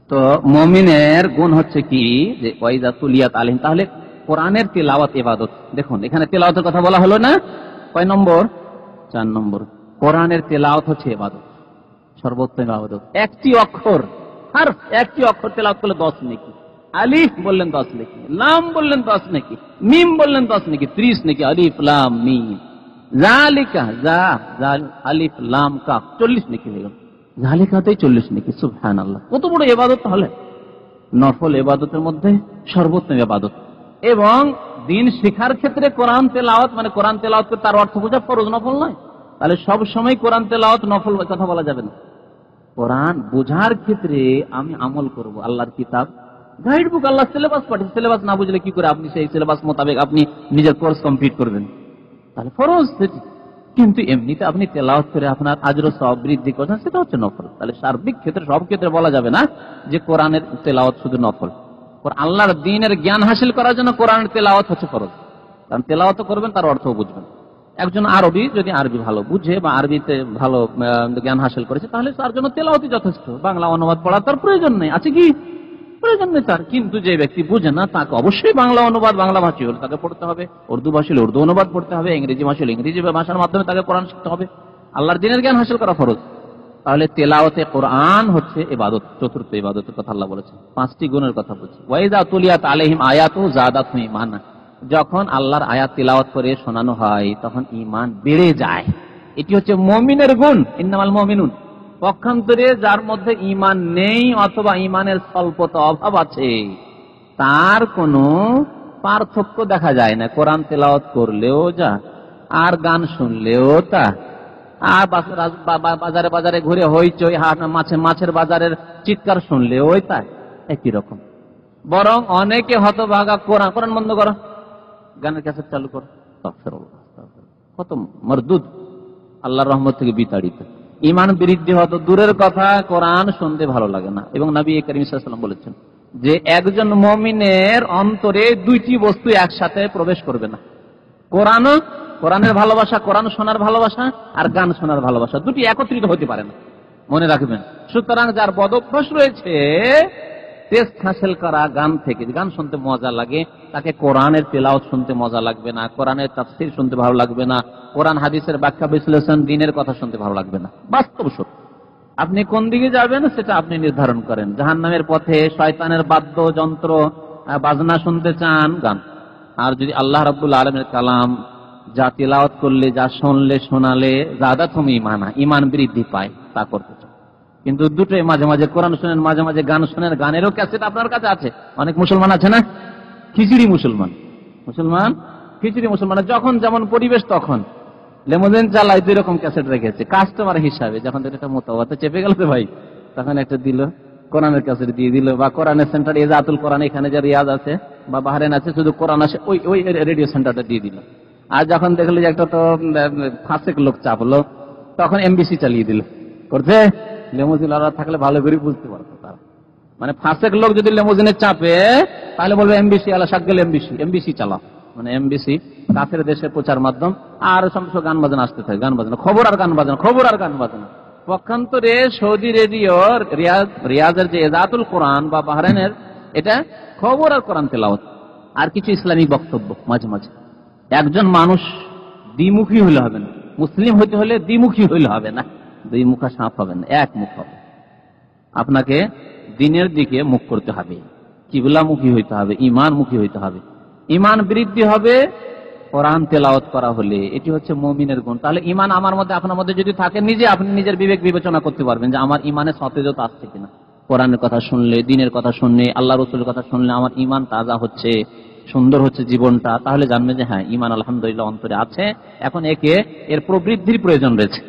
তো মুমিনের গুণ হচ্ছে কি? যে ওয়াইদা তুলিয়াত আলাইহিম, তাহলে কোরআনের তিলাওয়াত ইবাদত। দেখুন এখানে তিলাওয়াতের কথা বলা হলো না, কয় নম্বর? 4 নম্বর। কোরআনের তিলাওয়াত হচ্ছে ইবাদত, সর্বোত্তম ইবাদত। একটি অক্ষর, আর একটি অক্ষর তিলাওয়াত করলে 10 নেকি। আলিফ বললেন 10 নেকি, লাম বললেন 10 নেকি, মিম বললেন 10 নেকি, 30 নেকি। আলিফ লাম মিম জালিকা, আলিফ লাম কাফ, 40 নেকি হয়ে গেল। জালিকাতেই 40 নেকি। সুবহানাল্লাহ, কত বড় ইবাদত! তাহলে নফল ইবাদতের মধ্যে সর্বোত্তম ইবাদত। এবং দিন শিখার ক্ষেত্রে কোরআন তেলাওয়াত, মানে কোরআন তেলাওয়াত করে তার অর্থ বোঝা ফরজ, নফল নয়। তাহলে সব সময় কোরআন তেলাওয়াত নফল কথা বলা যাবে না। কোরআন বোঝার ক্ষেত্রে আমি আমল করব, আল্লাহর কিতাব, গাইড বুক, আল্লাহ সিলেবাস পাঠিয়েছে, সিলেবাস না বুঝলে কি করে আপনি সেই সিলেবাস মোতাবেক আপনি নিজের কোর্স কমপ্লিট করবেন? তাহলে ফরজ সেটি। কিন্তু এমনিতে আপনি তেলাওয়াত করে আপনার আজর সওয়াব বৃদ্ধি করছেন, সেটা হচ্ছে নফল। তাহলে সার্বিক ক্ষেত্রে, সব ক্ষেত্রে বলা যাবে না যে কোরআনের তেলাওয়াত শুধু নফল। আল্লাহর দ্বীনের জ্ঞান হাসিল করার জন্য কোরআনের তেলাওয়াত হচ্ছে ফরজ, কারণ তেলাওয়াত করবেন তার অর্থও বুঝবেন। একজন আরবি যদি আরবি ভালো বুঝে বা আরবিতে ভালো জ্ঞান হাসিল করেছে, তাহলে তার জন্য তেলাওয়াতই যথেষ্ট। বাংলা অনুবাদ পড়ার তার প্রয়োজন নেই, আছে কি? প্রয়োজন নেই তার। কিন্তু যে ব্যক্তি বুঝে না, তাকে অবশ্যই বাংলা অনুবাদ, বাংলা ভাষী হলে তাকে পড়তে হবে, উর্দু ভাষী হলে উর্দু অনুবাদ পড়তে হবে, ইংরেজি ভাষী হলে ইংরেজি ভাষার মাধ্যমে তাকে কোরআন শিখতে হবে। আল্লাহর দ্বীনের জ্ঞান হাসিল করা ফরজ। তাহলে তেলাওয়াতে কোরআন হচ্ছে ইবাদত, চতুর্থ ইবাদতের কথা আল্লাহ বলেছেন। 5টি গুণের কথা বলছে। ওয়াইযা তুলিয়াত আলাইহিম আয়াতুহু জাদাতহুম ঈমানা, যখন আল্লাহর আয়াত তিলাওয়াত করে শোনানো হয় তখন ঈমান বেড়ে যায়। এটি হচ্ছে মুমিনের গুণ, ইন্নামাল মুমিনুন। পক্ষান্তরে যার মধ্যে ঈমান নেই অথবা ঈমানের স্বল্পতা অভাব আছে, তার কোনো পার্থক্য দেখা যায় না। কোরআন তেলাওয়াত করলেও যা, আর গান শুনলেও তা, আর বাজারে বাজারে ঘুরে হইচই, মাছের বাজারের চিৎকার শুনলেও তাই একই রকম। বরং অনেকে হতভাগা কোরআন বন্ধ করো, গানের ক্যাসেট চালু করো, কত মরদুদ, আল্লাহর রহমত থেকে বিতাড়িত। ঈমান বৃদ্ধি হতো দূরের কথা, কোরআন শুনতে ভালো লাগে না। এবং নবী করিম সাল্লাল্লাহু আলাইহি ওয়াসাল্লাম বলেছেন যে একজন মুমিনের অন্তরে 2টি বস্তু একসাথে প্রবেশ করবে না, কোরআনের ভালোবাসা, কোরআন শোনার ভালোবাসা, আর গান শোনার ভালোবাসা, 2টি একত্রিত হতে পারে না, মনে রাখবেন। সুতরাং যার বদ অভ্যাস রয়েছে টেস্ট হাসিল করা গান থেকে, গান শুনতে মজা লাগে, তাকে কোরআনের তেলাওয়াত শুনতে মজা লাগবে না, কোরআনের তাফসীর শুনতে ভালো লাগবে না, কোরআন হাদিসের ব্যাখ্যা বিশ্লেষণ, দ্বীনের কথা শুনতে ভালো লাগবে না। বাস্তব সত্য। আপনি কোন দিকে যাবেন সেটা আপনি নির্ধারণ করেন। জাহান্নামের পথে শয়তানের বাদ্যযন্ত্র বাজনা শুনতে চান, গান। আর যদি আল্লাহ রাব্বুল আলামিনের কালাম যা তিলাওয়াত করলে, যা শুনলে, শোনালে জাদাতহুম ঈমানা, ঈমান বৃদ্ধি পায়, তা করতে চান। কিন্তু দুটোই, মাঝে মাঝে কোরআন শুনেন, মাঝে মাঝে গান শুনেন। গানেরও ক্যাসেট আপনার কাছে আছে। অনেক মুসলমান আছে না, খিচুড়ি মুসলমান, খিচুড়ি মুসলমান, যখন যেমন পরিবেশ তখন লেমোজিন চালায় 2 রকম ক্যাসেট রেখেছে কাস্টমার হিসাবে। যখন একটা মোতাবাতে চেপে গেল ভাই, তখন একটা দিল, কোরআনের ক্যাসেট দিয়ে দিল, বা কোরআনের সেন্টার ইজাতুল কোরআন, এখানে যে রিয়াজ আছে বা বাহরাইন আছে, শুধু কোরআন আছে, ওই রেডিও সেন্টারটা দিয়ে দিল। আর যখন দেখলো যে একটা তো ফাঁসেক লোক চাপলো, তখন এমবিসি চালিয়ে দিল। করছে লেমোজিন থাকলে ভালো করে বুঝতে পারতো তারা। মানে ফাঁসেক লোক যদি লেমোজিনে চাপে তাহলে বলবে এমবিসি আলা সাকল, এমবিসি চালাও, মানে এমবিসি কাফের দেশের প্রচার মাধ্যম। আর সমস্ত গান বাজনা আসতে থাকে, গান বাজনা, খবর আর গান বাজনা। পক্ষান্তরে সৌদি রেডিওর রিয়াজের যে ইজাতুল কোরআন বা বাহরাইনের, এটা খবর আর কোরআন তেলাওয়াত, আর কিছু ইসলামিক বক্তব্য মাঝে মাঝে। একজন মানুষ দ্বিমুখী হলে হবে না, মুসলিম হইতে হলে দ্বিমুখী হইলে হবে না, 2 মুখা সাপ হবে না, এক মুখ হবে। আপনাকে দিনের দিকে মুখ করতে হবে, কিবলামুখী হইতে হবে, ঈমানমুখী হইতে হবে। ঈমান বৃদ্ধি হবে কোরআন তেলাওয়াত করা হলে, এটি হচ্ছে মুমিনের গুণ। তাহলে ঈমান আমার মধ্যে, আপনার মধ্যে যদি থাকে, আপনি নিজের বিবেক বিবেচনা করতে পারবেন যে আমার ঈমানে সতেজতা আসছে কিনা। কোরআনের কথা শুনলে, দ্বীনের কথা শুনলে, আল্লাহ রাসূলের কথা শুনলে আমার ঈমান তাজা হচ্ছে, সুন্দর হচ্ছে জীবনটা, তাহলে জানবেন যে হ্যাঁ, ঈমান আলহামদুলিল্লাহ অন্তরে আছে। এখন এর প্রবৃদ্ধির প্রয়োজন রয়েছে,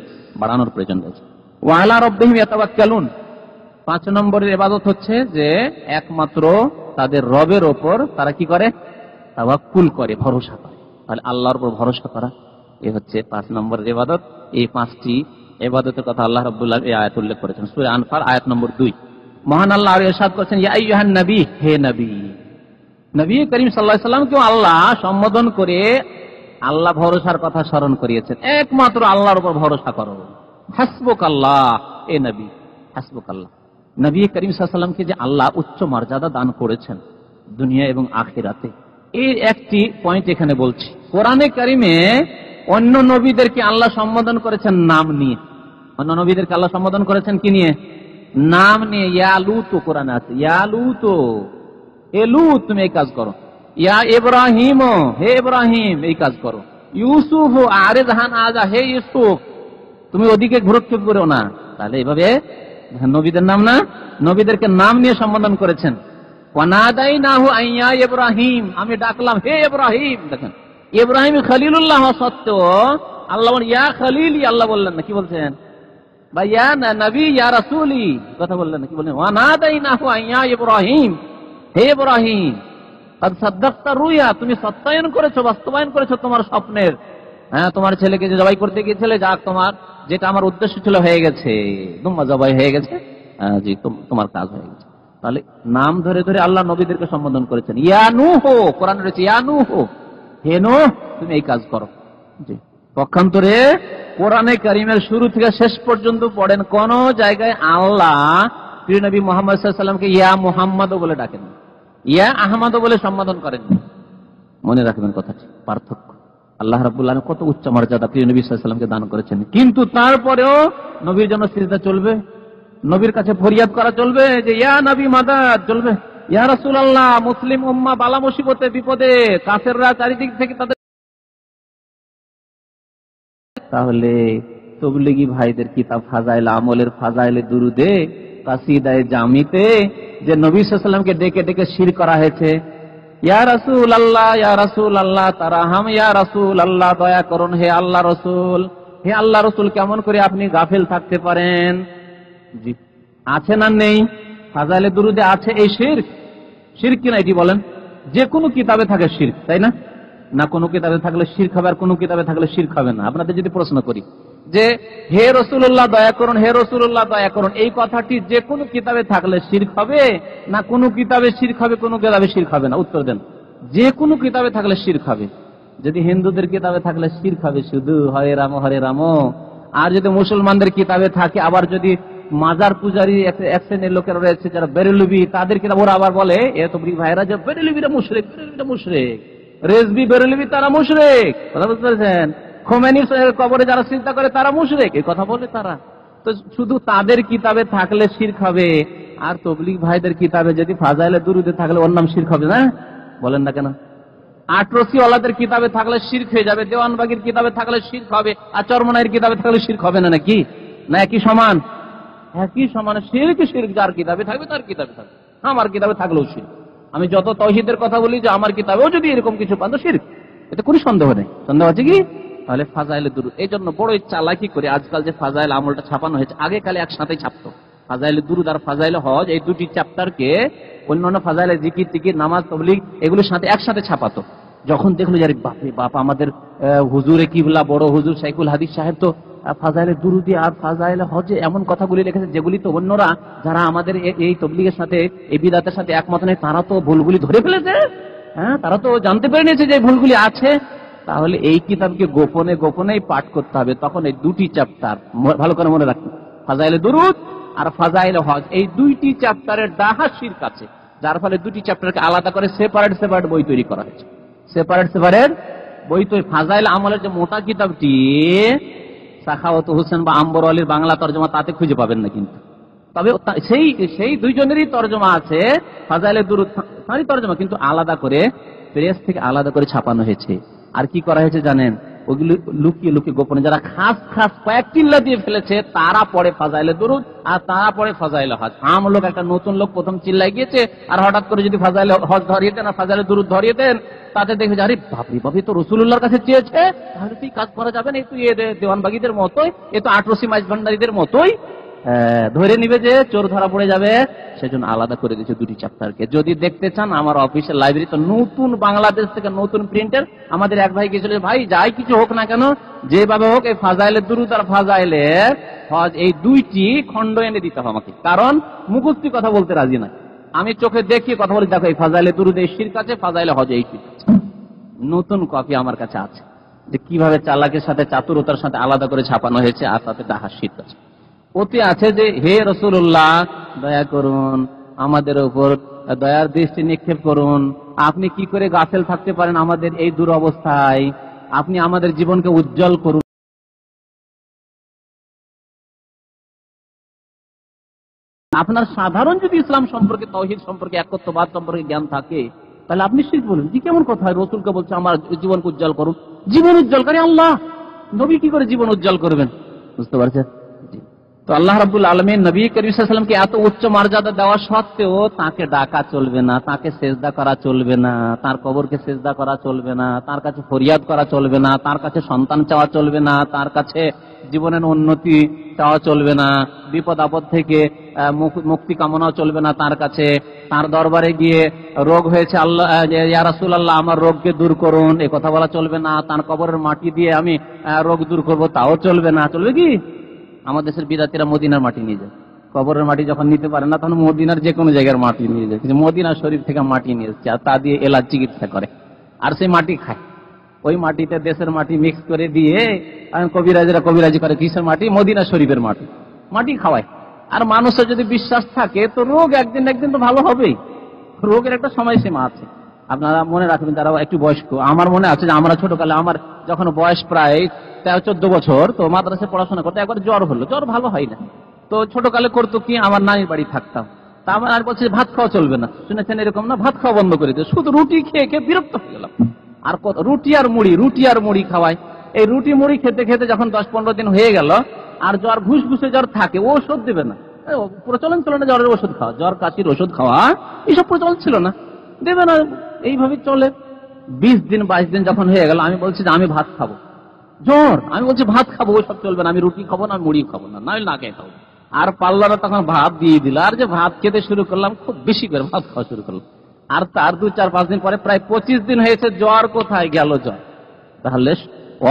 বাড়ানোর প্রয়োজন রয়েছে। ওয়া আলা রাব্বিহিম ইয়াতাওয়াক্কালুন, 5 নম্বরের ইবাদত হচ্ছে যে একমাত্র তাদের রবের ওপর তারা কি করে, তাওয়াক্কুল করে, ভরসা করে। তাহলে আল্লাহর উপর ভরসা করা, এই হচ্ছে 5 নম্বরের ইবাদত। এই 5টি ইবাদতের কথা আল্লাহ রাব্বুল আলামিন এই আয়াতে উল্লেখ করেছেন, সূরা আনফাল আয়াত নম্বর 2। মহান আল্লাহ আর ইরশাদ করেছেন, ইয়া আইয়ুহান নবী, হে নবী। নবী করিম সাল্লাল্লাহু আলাইহি ওয়াসাল্লামকে আল্লাহ সম্বোধন করে আল্লাহ ভরসার কথা স্মরণ করিয়েছেন। একমাত্র আল্লাহর উপর ভরসা করো। হাসবুকাল্লাহ, এ নবী, হাসবুকাল্লাহ। নবী করিম সাল্লাল্লাহু আলাইহি ওয়াসাল্লামকে যে আল্লাহ উচ্চ মর্যাদা দান করেছেন দুনিয়া এবং আখিরাতে, এর একটি পয়েন্ট এখানে বলছি। কোরআনে কারিমে অন্য নবীদেরকে আল্লাহ সম্বোধন করেছেন নাম নিয়ে। অন্য নবীদেরকে আল্লাহ সম্বোধন করেছেন কি নিয়ে? নাম নিয়ে। ইয়া লূত কোরআনে আছে, ইয়া লূত, হে লূত তুমি এই কাজ করো। ইয়া ইব্রাহিম, হে ইব্রাহিম এই কাজ করো। ইউসুফ, আরিজ আন হাযা, হে ইউসুফ তুমি ওদিকে ঘুরক্ষেপ করো না। তাহলে এভাবে নবীদের নাম না, নবীদেরকে নাম নিয়ে সম্বোধন করেছেন। ওয়ানাদাইনাহু আইয়া ইব্রাহিম, আমি ডাকলাম হে ইব্রাহিম। দেখেন, ইব্রাহিম খলিলুল্লাহ সত্ত্বেও আল্লাহ বলেন ইয়া খলিলি, আল্লাহ বললেন না, কি বলছেন? বা ইয়া নবী, ইয়া রাসূলি কথা বললেন না, কি বললেন? ওয়ানাদাইনাহু আইয়া ইব্রাহিম, হে ইব্রাহিম কাদ সাদ্দাকতা রুয়া, তুমি সত্যায়ন করেছো, বাস্তবায়ন করেছো তোমার স্বপ্নের। হ্যাঁ, তোমার ছেলেকে যে জবাই করতে গিয়েছিলে, যাক তোমার যেটা আমার উদ্দেশ্য ছিল হয়ে গেছে, তোমার জবাই হয়ে গেছে, জি তোমার কাজ হয়ে গেছে। তাহলে নাম ধরে ধরে আল্লাহ নবীদেরকে সম্বোধন করেছেন। ইয়া নূহ, কোরআন রয়েছে ইয়া নূহ, হে নূহ তুমি এই কাজ করো। জি, পক্ষান্তরে কোরআনে কারীমের শুরু থেকে শেষ পর্যন্ত পড়েন, কোন জায়গায় আল্লাহ প্রিয় নবী মুহাম্মদ সাল্লাল্লাহু আলাইহি ওয়াসাল্লামকে ইয়া মুহাম্মাদও বলে ডাকেন, ইয়া আহমদও বলে সম্বোধন করেন। মনে রাখবেন কথাটি, পার্থক্য। আল্লাহ রাব্বুল আলামিন কত উচ্চ মর্যাদা প্রিয় নবী সাল্লাল্লাহু আলাইহি ওয়াসাল্লামকে দান করেছেন, কিন্তু তারপরেও নবীর জন্য সিজদা চলবে, নবীর কাছে ফরিয়াদ করা চলবে যে ইয়া নবী মাদাদ, চলবে ইয়া রাসূলুল্লাহ, মুসলিম উম্মাহ বালা মুসিবতে বিপদে, কাফেররা চারিদিক থেকে তাদের। তাহলে তবলিগি ভাইদের কিতাব ফাজাইল আমলের ফাজাইলে দুরুদে কাসিদায়ে জামিতে যে নবী সাল্লাল্লাহু আলাইহি ওয়াসাল্লামকে ডেকে ডেকে শিরক করা হয়েছে, ইয়া রাসূলুল্লাহ ইয়া রাসূলুল্লাহ তারাহাম, ইয়া রাসূলুল্লাহ দয়া করুন, হে আল্লাহ রাসূল, হে আল্লাহ রাসূল, কেমন করে আপনি গাফিল থাকতে পারেন? জি, আছে না নেই? ফাজাইলে দুরুদে আছে এই শিরক। শিরক কিনা এটি বলেন? যে কোনো কিতাবে থাকে শিরক, তাই না? না কোনো কিতাবে থাকলে শিরক হবে আর কোনো কিতাবে থাকলে শিরক হবে না? আপনাদের যদি প্রশ্ন করি যে হে রাসূলুল্লাহ দয়া করুন, হে রাসূলুল্লাহ দয়া করুন, এই কথাটি যে কোনো কিতাবে থাকলে শিরক হবে না কোনো কিতাবে শিরক হবে, কোনো কিতাবে শিরক হবে না? উত্তর দেন। যে কোনো কিতাবে থাকলে শিরক হবে। যদি হিন্দুদের কিতাবে থাকলে শিরক হবে শুধু হরে রাম, আর যদি মুসলমানদের কিতাবে থাকে, আবার যদি মাজার পূজারী এক শ্রেণীর লোকেরা রয়েছে যারা বেরেলভি, তাদের কিতাব ওরা আবার বলে এ তো ভাইরা যে বেরেলভিরা মুশরিক, বেরেলভিরা মুশরিক, রেজভি বেরেলভি তারা মুশরিক, কথা বুঝতে পেরেছেন? খোমেনির কবরে যারা চিন্তা করে তারা মুশরিক, এই কথা বলে তারা। তো শুধু তাদের কিতাবে থাকলে শিরক হবে, আর তবলিগ ভাইদের কিতাবে যদি ফাজাইলে দুরুদে থাকলে ওর নাম শিরক হবে না? বলেন না কেন? আটরসি ওয়ালাদের কিতাবে থাকলে শিরক হয়ে যাবে, দেওয়ানবাগির কিতাবে থাকলে শিরক হবে, আর চরমনাইয়ের কিতাবে থাকলে শিরক হবে না নাকি? না একই সমান? একই সমান। শিরক শিরক যার কিতাবে থাকবে তার কিতাবে থাকবে, আমার কিতাবে থাকলেও শিরক। আমি যত তাওহীদের কথা বলি যে আমার কিতাবেও যদি এরকম কিছু পান তো শিরক, এতে কোনো সন্দেহ নেই। সন্দেহ আছে কি? তাহলে ফাজাইলে দুরুদ, এই জন্য বড়ই চালাকি করে আজকাল যে ফাজাইল আমলটা ছাপানো হয়েছে, আগে কালে একসাথে ছাপতো। ফাজাইলে দুরুদ আর ফাজাইলে হজ, এই দুটি চ্যাপ্টারকে অন্যান্য ফাজাইলে জিকির টিকির নামাজ তবলিগ এগুলোর সাথে একসাথে ছাপাতো। যখন দেখলো যে বাপরে বাপ, আমাদের হুজুরে কিবলা বড় হুজুর শাইখুল হাদিস সাহেব তো ফাজাইলে দুরুদি আর ফাজাইলে হজে এমন কথাগুলি লিখেছে যেগুলি তো অন্যরা যারা আমাদের এই তবলিগের সাথে এই বিদআতের সাথে একমত নেই তারা তো ভুলগুলি ধরে ফেলেছে। হ্যাঁ, তারা তো জানতে পেরে নিয়েছে যে ভুলগুলি আছে। তাহলে এই কিতাবকে গোপনে গোপনেই পাঠ করতে হবে। তখন এই দুটি চ্যাপ্টার ভালো করে মনে রাখুন, ফাজাইলে দুরুদ আর ফাজাইলে হজ, এই দুইটি চ্যাপ্টারের ডাহা শিরক আছে, যার ফলে দুটি চ্যাপ্টারকে আলাদা করে সেপারেট বই তৈরি করা হয়েছে। সেপারেট বই তৈরি। ফাজাইল আমলের যে মোটা কিতাবটি সাখাওয়াত হোসেন বা আম্বর আলীর বাংলা তরজমা তাতে খুঁজে পাবেন না, কিন্তু তবে সেই দুইজনেরই তরজমা আছে, ফাজাইলে দুরুদ তারই তরজমা, কিন্তু আলাদা করে প্রেস থেকে আলাদা করে ছাপানো হয়েছে। আর কি করা হয়েছে জানেন? ওগুলো লুকিয়ে লুকিয়ে গোপনে যারা খাস কয়েক চিল্লা দিয়ে ফেলেছে তারা পড়ে ফাজাইলে দুরুদ আর তারা পড়ে ফাজাইলে হজ। আম লোক, একটা নতুন লোক প্রথম চিল্লাই গিয়েছে আর হঠাৎ করে যদি ফাজাইলে হজ ধরিয়ে দেন আর ফাজাইলে দুরুদ ধরিয়ে দেন, তাতে দেখবে আরে বাপরে তো রাসূলুল্লাহর কাছে চেয়েছে, তাহলে তুই কাজ করা যাবে না, এই তুই দেওয়ানবাগীদের মতোই, এ তো আটরসি মাইজ ভান্ডারীদের মতোই, ধরে নিবে যে চোর ধরা পড়ে যাবে। সেজন্য আলাদা করে দিয়েছে দুটি চ্যাপ্টারকে। যদি দেখতে চান আমার অফিসের লাইব্রেরি তো নতুন বাংলাদেশ থেকে নতুন প্রিন্টের আমাদের এক ভাই গিয়েছিল, ভাই যাই কিছু হোক না কেন, যেভাবে হোক এই ফাজাইলে দুরুদ আর ফাজাইলে হজ এই দুইটি খণ্ড এনে দিতে হবে আমাকে, কারণ মুখস্থি কথা বলতে রাজি না। আমি চোখে দেখিয়ে কথা বলি, দেখো এই ফাজাইলে দুরুদ এই শিরক আছে, ফাজাইলে হজ এই শিরক আছে। নতুন কপি আমার কাছে আছে, যে কিভাবে চালাকের সাথে চাতুরতার সাথে আলাদা করে ছাপানো হয়েছে, আর তাতে ডাহা শিরক আছে। ওতে আছে যে হে রাসূলুল্লাহ দয়া করুন, আমাদের উপর দয়ার দৃষ্টি নিক্ষেপ করুন, আপনি কি করে গাফেল থাকতে পারেন আমাদের এই দুরবস্থায়, আপনি আমাদের জীবনকে উজ্জ্বল করুন। আপনার সাধারণ যদি ইসলাম সম্পর্কে, তাওহীদ সম্পর্কে, একত্ববাদ সম্পর্কে জ্ঞান থাকে, তাহলে আপনি শিরক বলুন। জি কেমন কথা? রাসূলকে বলছে আমার জীবনকে উজ্জ্বল করুন। জীবন উজ্জ্বলকারী আল্লাহ, নবী কি করে জীবন উজ্জ্বল করবেন? বুঝতে পারছেন? তো আল্লাহ রাব্বুল আলামিন নবী করিম সাল্লাল্লাহু আলাইহি ওয়াসাল্লামকে এত উচ্চ মর্যাদা দেওয়া সত্ত্বেও তাকে ডাকা চলবে না, তাকে সেজদা করা চলবে না, তার কবরকে সেজদা করা চলবে না, তার কাছে ফরিয়াদ করা চলবে না, তার কাছে সন্তান চাওয়া চলবে না, তার কাছে জীবনের উন্নতি চাওয়া চলবে না, বিপদ আপদ থেকে মুক্তি কামনাও চলবে না তার কাছে। তার দরবারে গিয়ে রোগ হয়েছে, আল্লাহ ইয়া রাসূলুল্লাহ আমার রোগকে দূর করুন, এ কথা বলা চলবে না। তার কবরের মাটি দিয়ে আমি রোগ দূর করব, তাও চলবে না। চলবে কি? আমাদের দেশের বিদাতিরা মদিনার মাটি নিয়ে যায়, কবরের মাটি যখন নিতে পারে না তখন মদিনার যে কোনো জায়গার মাটি নিয়ে যায়। কিন্তু মদিনা শরীফ থেকে মাটি নিয়ে এসছে আর তা দিয়ে এলাচ চিকিৎসা করে, আর সেই মাটি খায়। ওই মাটিতে দেশের মাটি মিক্স করে দিয়ে কবিরাজি করে, কিসের মাটি? মদিনা শরীফের মাটি খাওয়ায়। আর মানুষের যদি বিশ্বাস থাকে তো রোগ একদিন তো ভালো হবেই। রোগের একটা সময়সীমা আছে, আপনারা মনে রাখবেন যারা একটু বয়স্ক। আমার মনে আছে যে আমরা ছোটকালে আমার যখন বয়স প্রায় 13-14 বছর, তো মাদ্রাসায় পড়াশোনা করতে একবার জ্বর হলো, জ্বর ভালো হয় না। তো ছোটকালে করতো কি, আমার নানির বাড়ি থাকতাম, তা আমার আর বলছে ভাত খাওয়া চলবে না, শুনেছেন এরকম না, ভাত খাওয়া বন্ধ করে দিয়ে শুধু রুটি খেয়ে খেয়ে বিরক্ত হয়ে গেলাম। আর কত রুটি আর মুড়ি খাওয়ায়। এই রুটি মুড়ি খেতে খেতে যখন 10-15 দিন হয়ে গেল, আর জ্বর ঘুষঘুষে জ্বর থাকে, ওষুধ দেবে না, প্রচলন ছিল না জ্বরের ওষুধ খাওয়া, জ্বর কাশির ওষুধ খাওয়া এইসব প্রচলন ছিল না, দেবে না, এইভাবে চলে। 20-22 দিন যখন হয়ে গেল, আমি বলছি যে আমি ভাত খাবো, জ্বর, আমি বলছি ভাত খাবো, ওসব চলবে না, আমি রুটি খাবো না, মুড়ি খাবো না, নইলে না খেয়ে খাবো। আর পাল্লারা তখন ভাত দিয়ে দিল, আর যে ভাত খেতে শুরু করলাম, খুব বেশি করে ভাত খাওয়া শুরু করলাম। আর তার 2-4-5 দিন পরে প্রায় 25 দিন হয়েছে, জ্বর কোথায় গেল জ্বর। তাহলে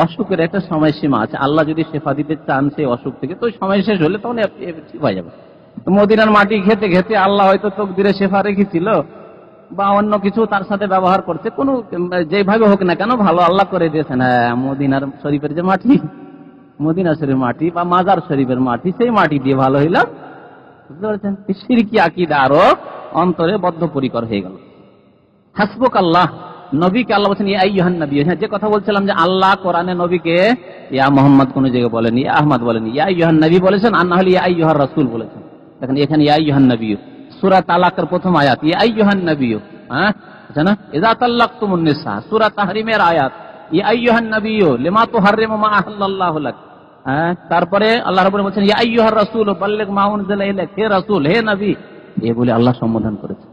অসুখের একটা সময়সীমা আছে, আল্লাহ যদি শেফা দিতে চান সেই অসুখ থেকে, তো সময় শেষ হলে তখন ঠিক হয়ে যাবে। মদিনার মাটি খেতে খেতে আল্লাহ হয়তো তকদিরে শেফা রেখেছিল, বা অন্য কিছু তার সাথে ব্যবহার করছে, কোন যেভাবে হোক না কেন ভালো আল্লাহ করে দিয়েছেন। মদিনার শরীফের যে মাটি, মদিনা শরীফের মাটি বা মাজার শরীফের মাটি, সেই মাটি দিয়ে ভালো হইলাম, বুঝতে পারছেন? শিরকি আকীদা আরো অন্তরে বদ্ধপরিকর হয়ে গেল। হাসবুক আল্লাহ, নবীকে আল্লাহ বলছেন ইয়া আইয়ুহান নবী। হ্যাঁ, যে কথা বলছিলাম যে আল্লাহ কোরআনে নবীকে ইয়া মুহাম্মদ কোন জায়গায় বলেন, ইয়া আহমদ বলেন, ইয়া আইয়ুহান নবী বলেছেন, আর না হলে ইয়া আইয়ুহার রাসূল বলেছেন। দেখেন এখানে ইয়া আইয়ুহান নবী, সূরা তালাকের প্রথম আয়াত, ইয়া আইয়ুহান নবী, হ্যাঁ আছে না, ইযা তাল্লাকতুমুন নিসা, সূরা তাহরিমের আয়াত, ইয়া আইয়ুহান নবী লিমা তুহাররিমু মা আহাল্লাল্লাহু লাক। হ্যাঁ, তারপরে আল্লাহ রাব্বুল বলেছেন ইয়া আইয়ুহার রাসূল বাল্লিগ মা উনজিলা ইলাইক, হে রাসূল, হে নবী, এই বলে আল্লাহ সম্বোধন করেছেন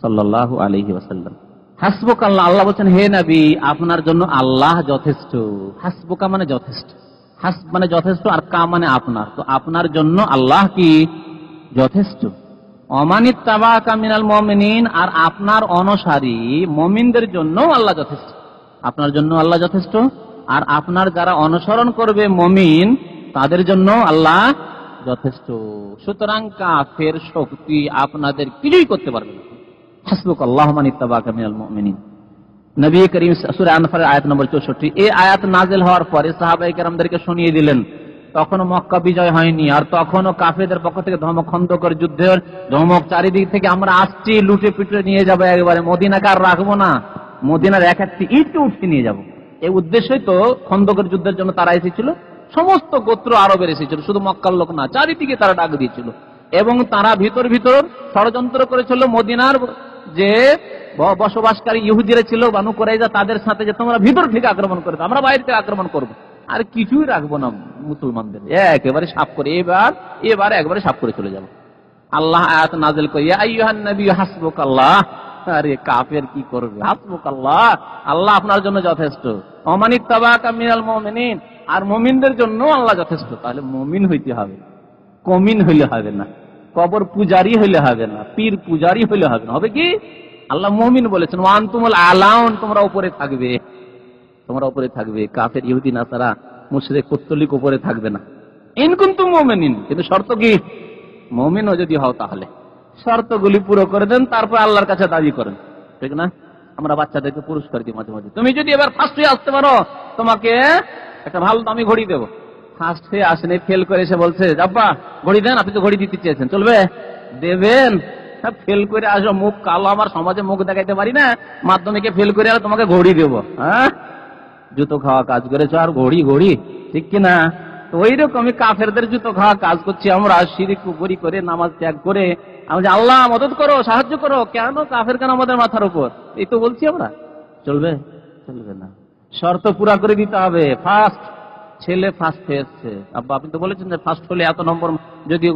সাল্লাল্লাহু আলাইহি ওয়াসাল্লাম। হাসবুক আল্লাহ, আল্লাহ বলছেন হে নবী, আপনার জন্য আল্লাহ যথেষ্ট। হাসবুকা মানে যথেষ্ট, হাসব মানে যথেষ্ট, আর কা মানে আপনার, তো আপনার জন্য আল্লাহ কি যথেষ্ট। অমানিত্তাবাকা মিনাল মুমিনিন, আর আপনার অনুসারী মুমিনদের জন্য আল্লাহ যথেষ্ট। আপনার জন্য আল্লাহ যথেষ্ট, আর আপনার যারা অনুসরণ করবে মুমিন, তাদের জন্য আল্লাহ যথেষ্ট। সুতরাং কাফের শক্তি আপনাদের কিছুই করতে পারবে না। হাসবুক আল্লাহু মান ইত্তাবাকা মিনাল মুমিনিন। নবী করিম সূরা আনফাল আয়াত নম্বর 64, এই আয়াত নাযিল হওয়ার পরে সাহাবায়ে কেরামদেরকে শুনিয়ে দিলেন। তখনও মক্কা বিজয় হয়নি, আর তখনও কাফেরদের পক্ষ থেকে ধর্মখন্দকের যুদ্ধের ধমক, চারিদিক থেকে আমরা আসছি, লুটে পিটে নিয়ে যাবো, একেবারে মদিনাকে আর রাখবো না, মদিনার এক একটি ইটকে উঠিয়ে নিয়ে যাবো। এই উদ্দেশ্যই তো খন্দকের যুদ্ধের জন্য তারা এসেছিল, সমস্ত গোত্র আরবের এসেছিল, শুধু মক্কার লোক না, চারিদিকে তারা ডাক দিয়েছিল। এবং তারা ভিতর ভিতর ষড়যন্ত্র করেছিল মদিনার যে বসবাসকারী ইহুদিরা ছিল, বানু কুরাইজা, তাদের সাথে, যে তোমরা ভিতর থেকে আক্রমণ করে, আমরা বাইরে থেকে আক্রমণ করবো, আর কিছুই রাখবো না মুসলমানদের, একেবারে সাফ করে, এবার একবারে সাফ করে চলে যাবো। আল্লাহ আয়াত নাযিল করে ইয়া আইয়ুহান নবী হাসবুক আল্লাহ। আরে কাফের কি করবে, হাসবুক আল্লাহ, আল্লাহ আপনার জন্য যথেষ্ট। অমানিত্তাবাকা মিনাল মুমিনিন, আর মুমিনদের জন্য আল্লাহ যথেষ্ট। তাহলে মুমিন হইতে হবে, কমিন হইলে হবে না, কবর পূজারি হইলে হবে না, পীর পূজারি হইলে হবে না, হবে কি আল্লাহ মুমিন বলেছেন, ওয়া আনতুমুল আলাউন, তোমরা উপরে থাকবে, তোমরা উপরে থাকবে। কাফের ইহুদি নাসারা মুশরিক পত্তলিক উপরে থাকবে না। ইন কুনতুম মুমিনিন, কিন্তু শর্ত কি, মুমিনও যদি হও তাহলে শর্তগুলি পুরো করে দেন, তারপর আল্লাহর কাছে দাবি করেন, ঠিক না? আমরা বাচ্চাদেরকে পুরস্কার দিই মাঝে মাঝে, তুমি যদি এবার ফার্স্ট হয়ে আসতে পারো তোমাকে একটা ভালো দামি ঘড়ি দেবো। ফার্স্ট হয়ে আসেনি, ফেল করে এসে বলছে আব্বা ঘড়ি দেন, আপনি তো ঘড়ি দিতে চেয়েছেন, চলবে? দেবেন? ফেল করে আসো, মুখ কালো, আমার সমাজে মুখ দেখাইতে পারি না, মাধ্যমিকে ফেল করে আর তোমাকে ঘড়ি দেবো? হ্যাঁ, জুতো খাওয়া কাজ করেছো আর ঘড়ি, ঠিক কিনা? তো ওই রকমই কাফেরদের জুতো খাওয়া কাজ করছি আমরা, শিরক কুফরি করে, নামাজ ত্যাগ করে। আমরা আল্লাহ মদদ করো, সাহায্য করো, কেন কাফের কেন আমাদের মাথার উপর, এই তো বলছি আমরা। চলবে? চলবে না, শর্ত পুরা করে দিতে হবে। ফার্স্ট, ছেলে ফার্স্ট হয়েছে, আব্বা আপনি তো বলেছেন যে ফার্স্ট হলে এত নম্বর, যদি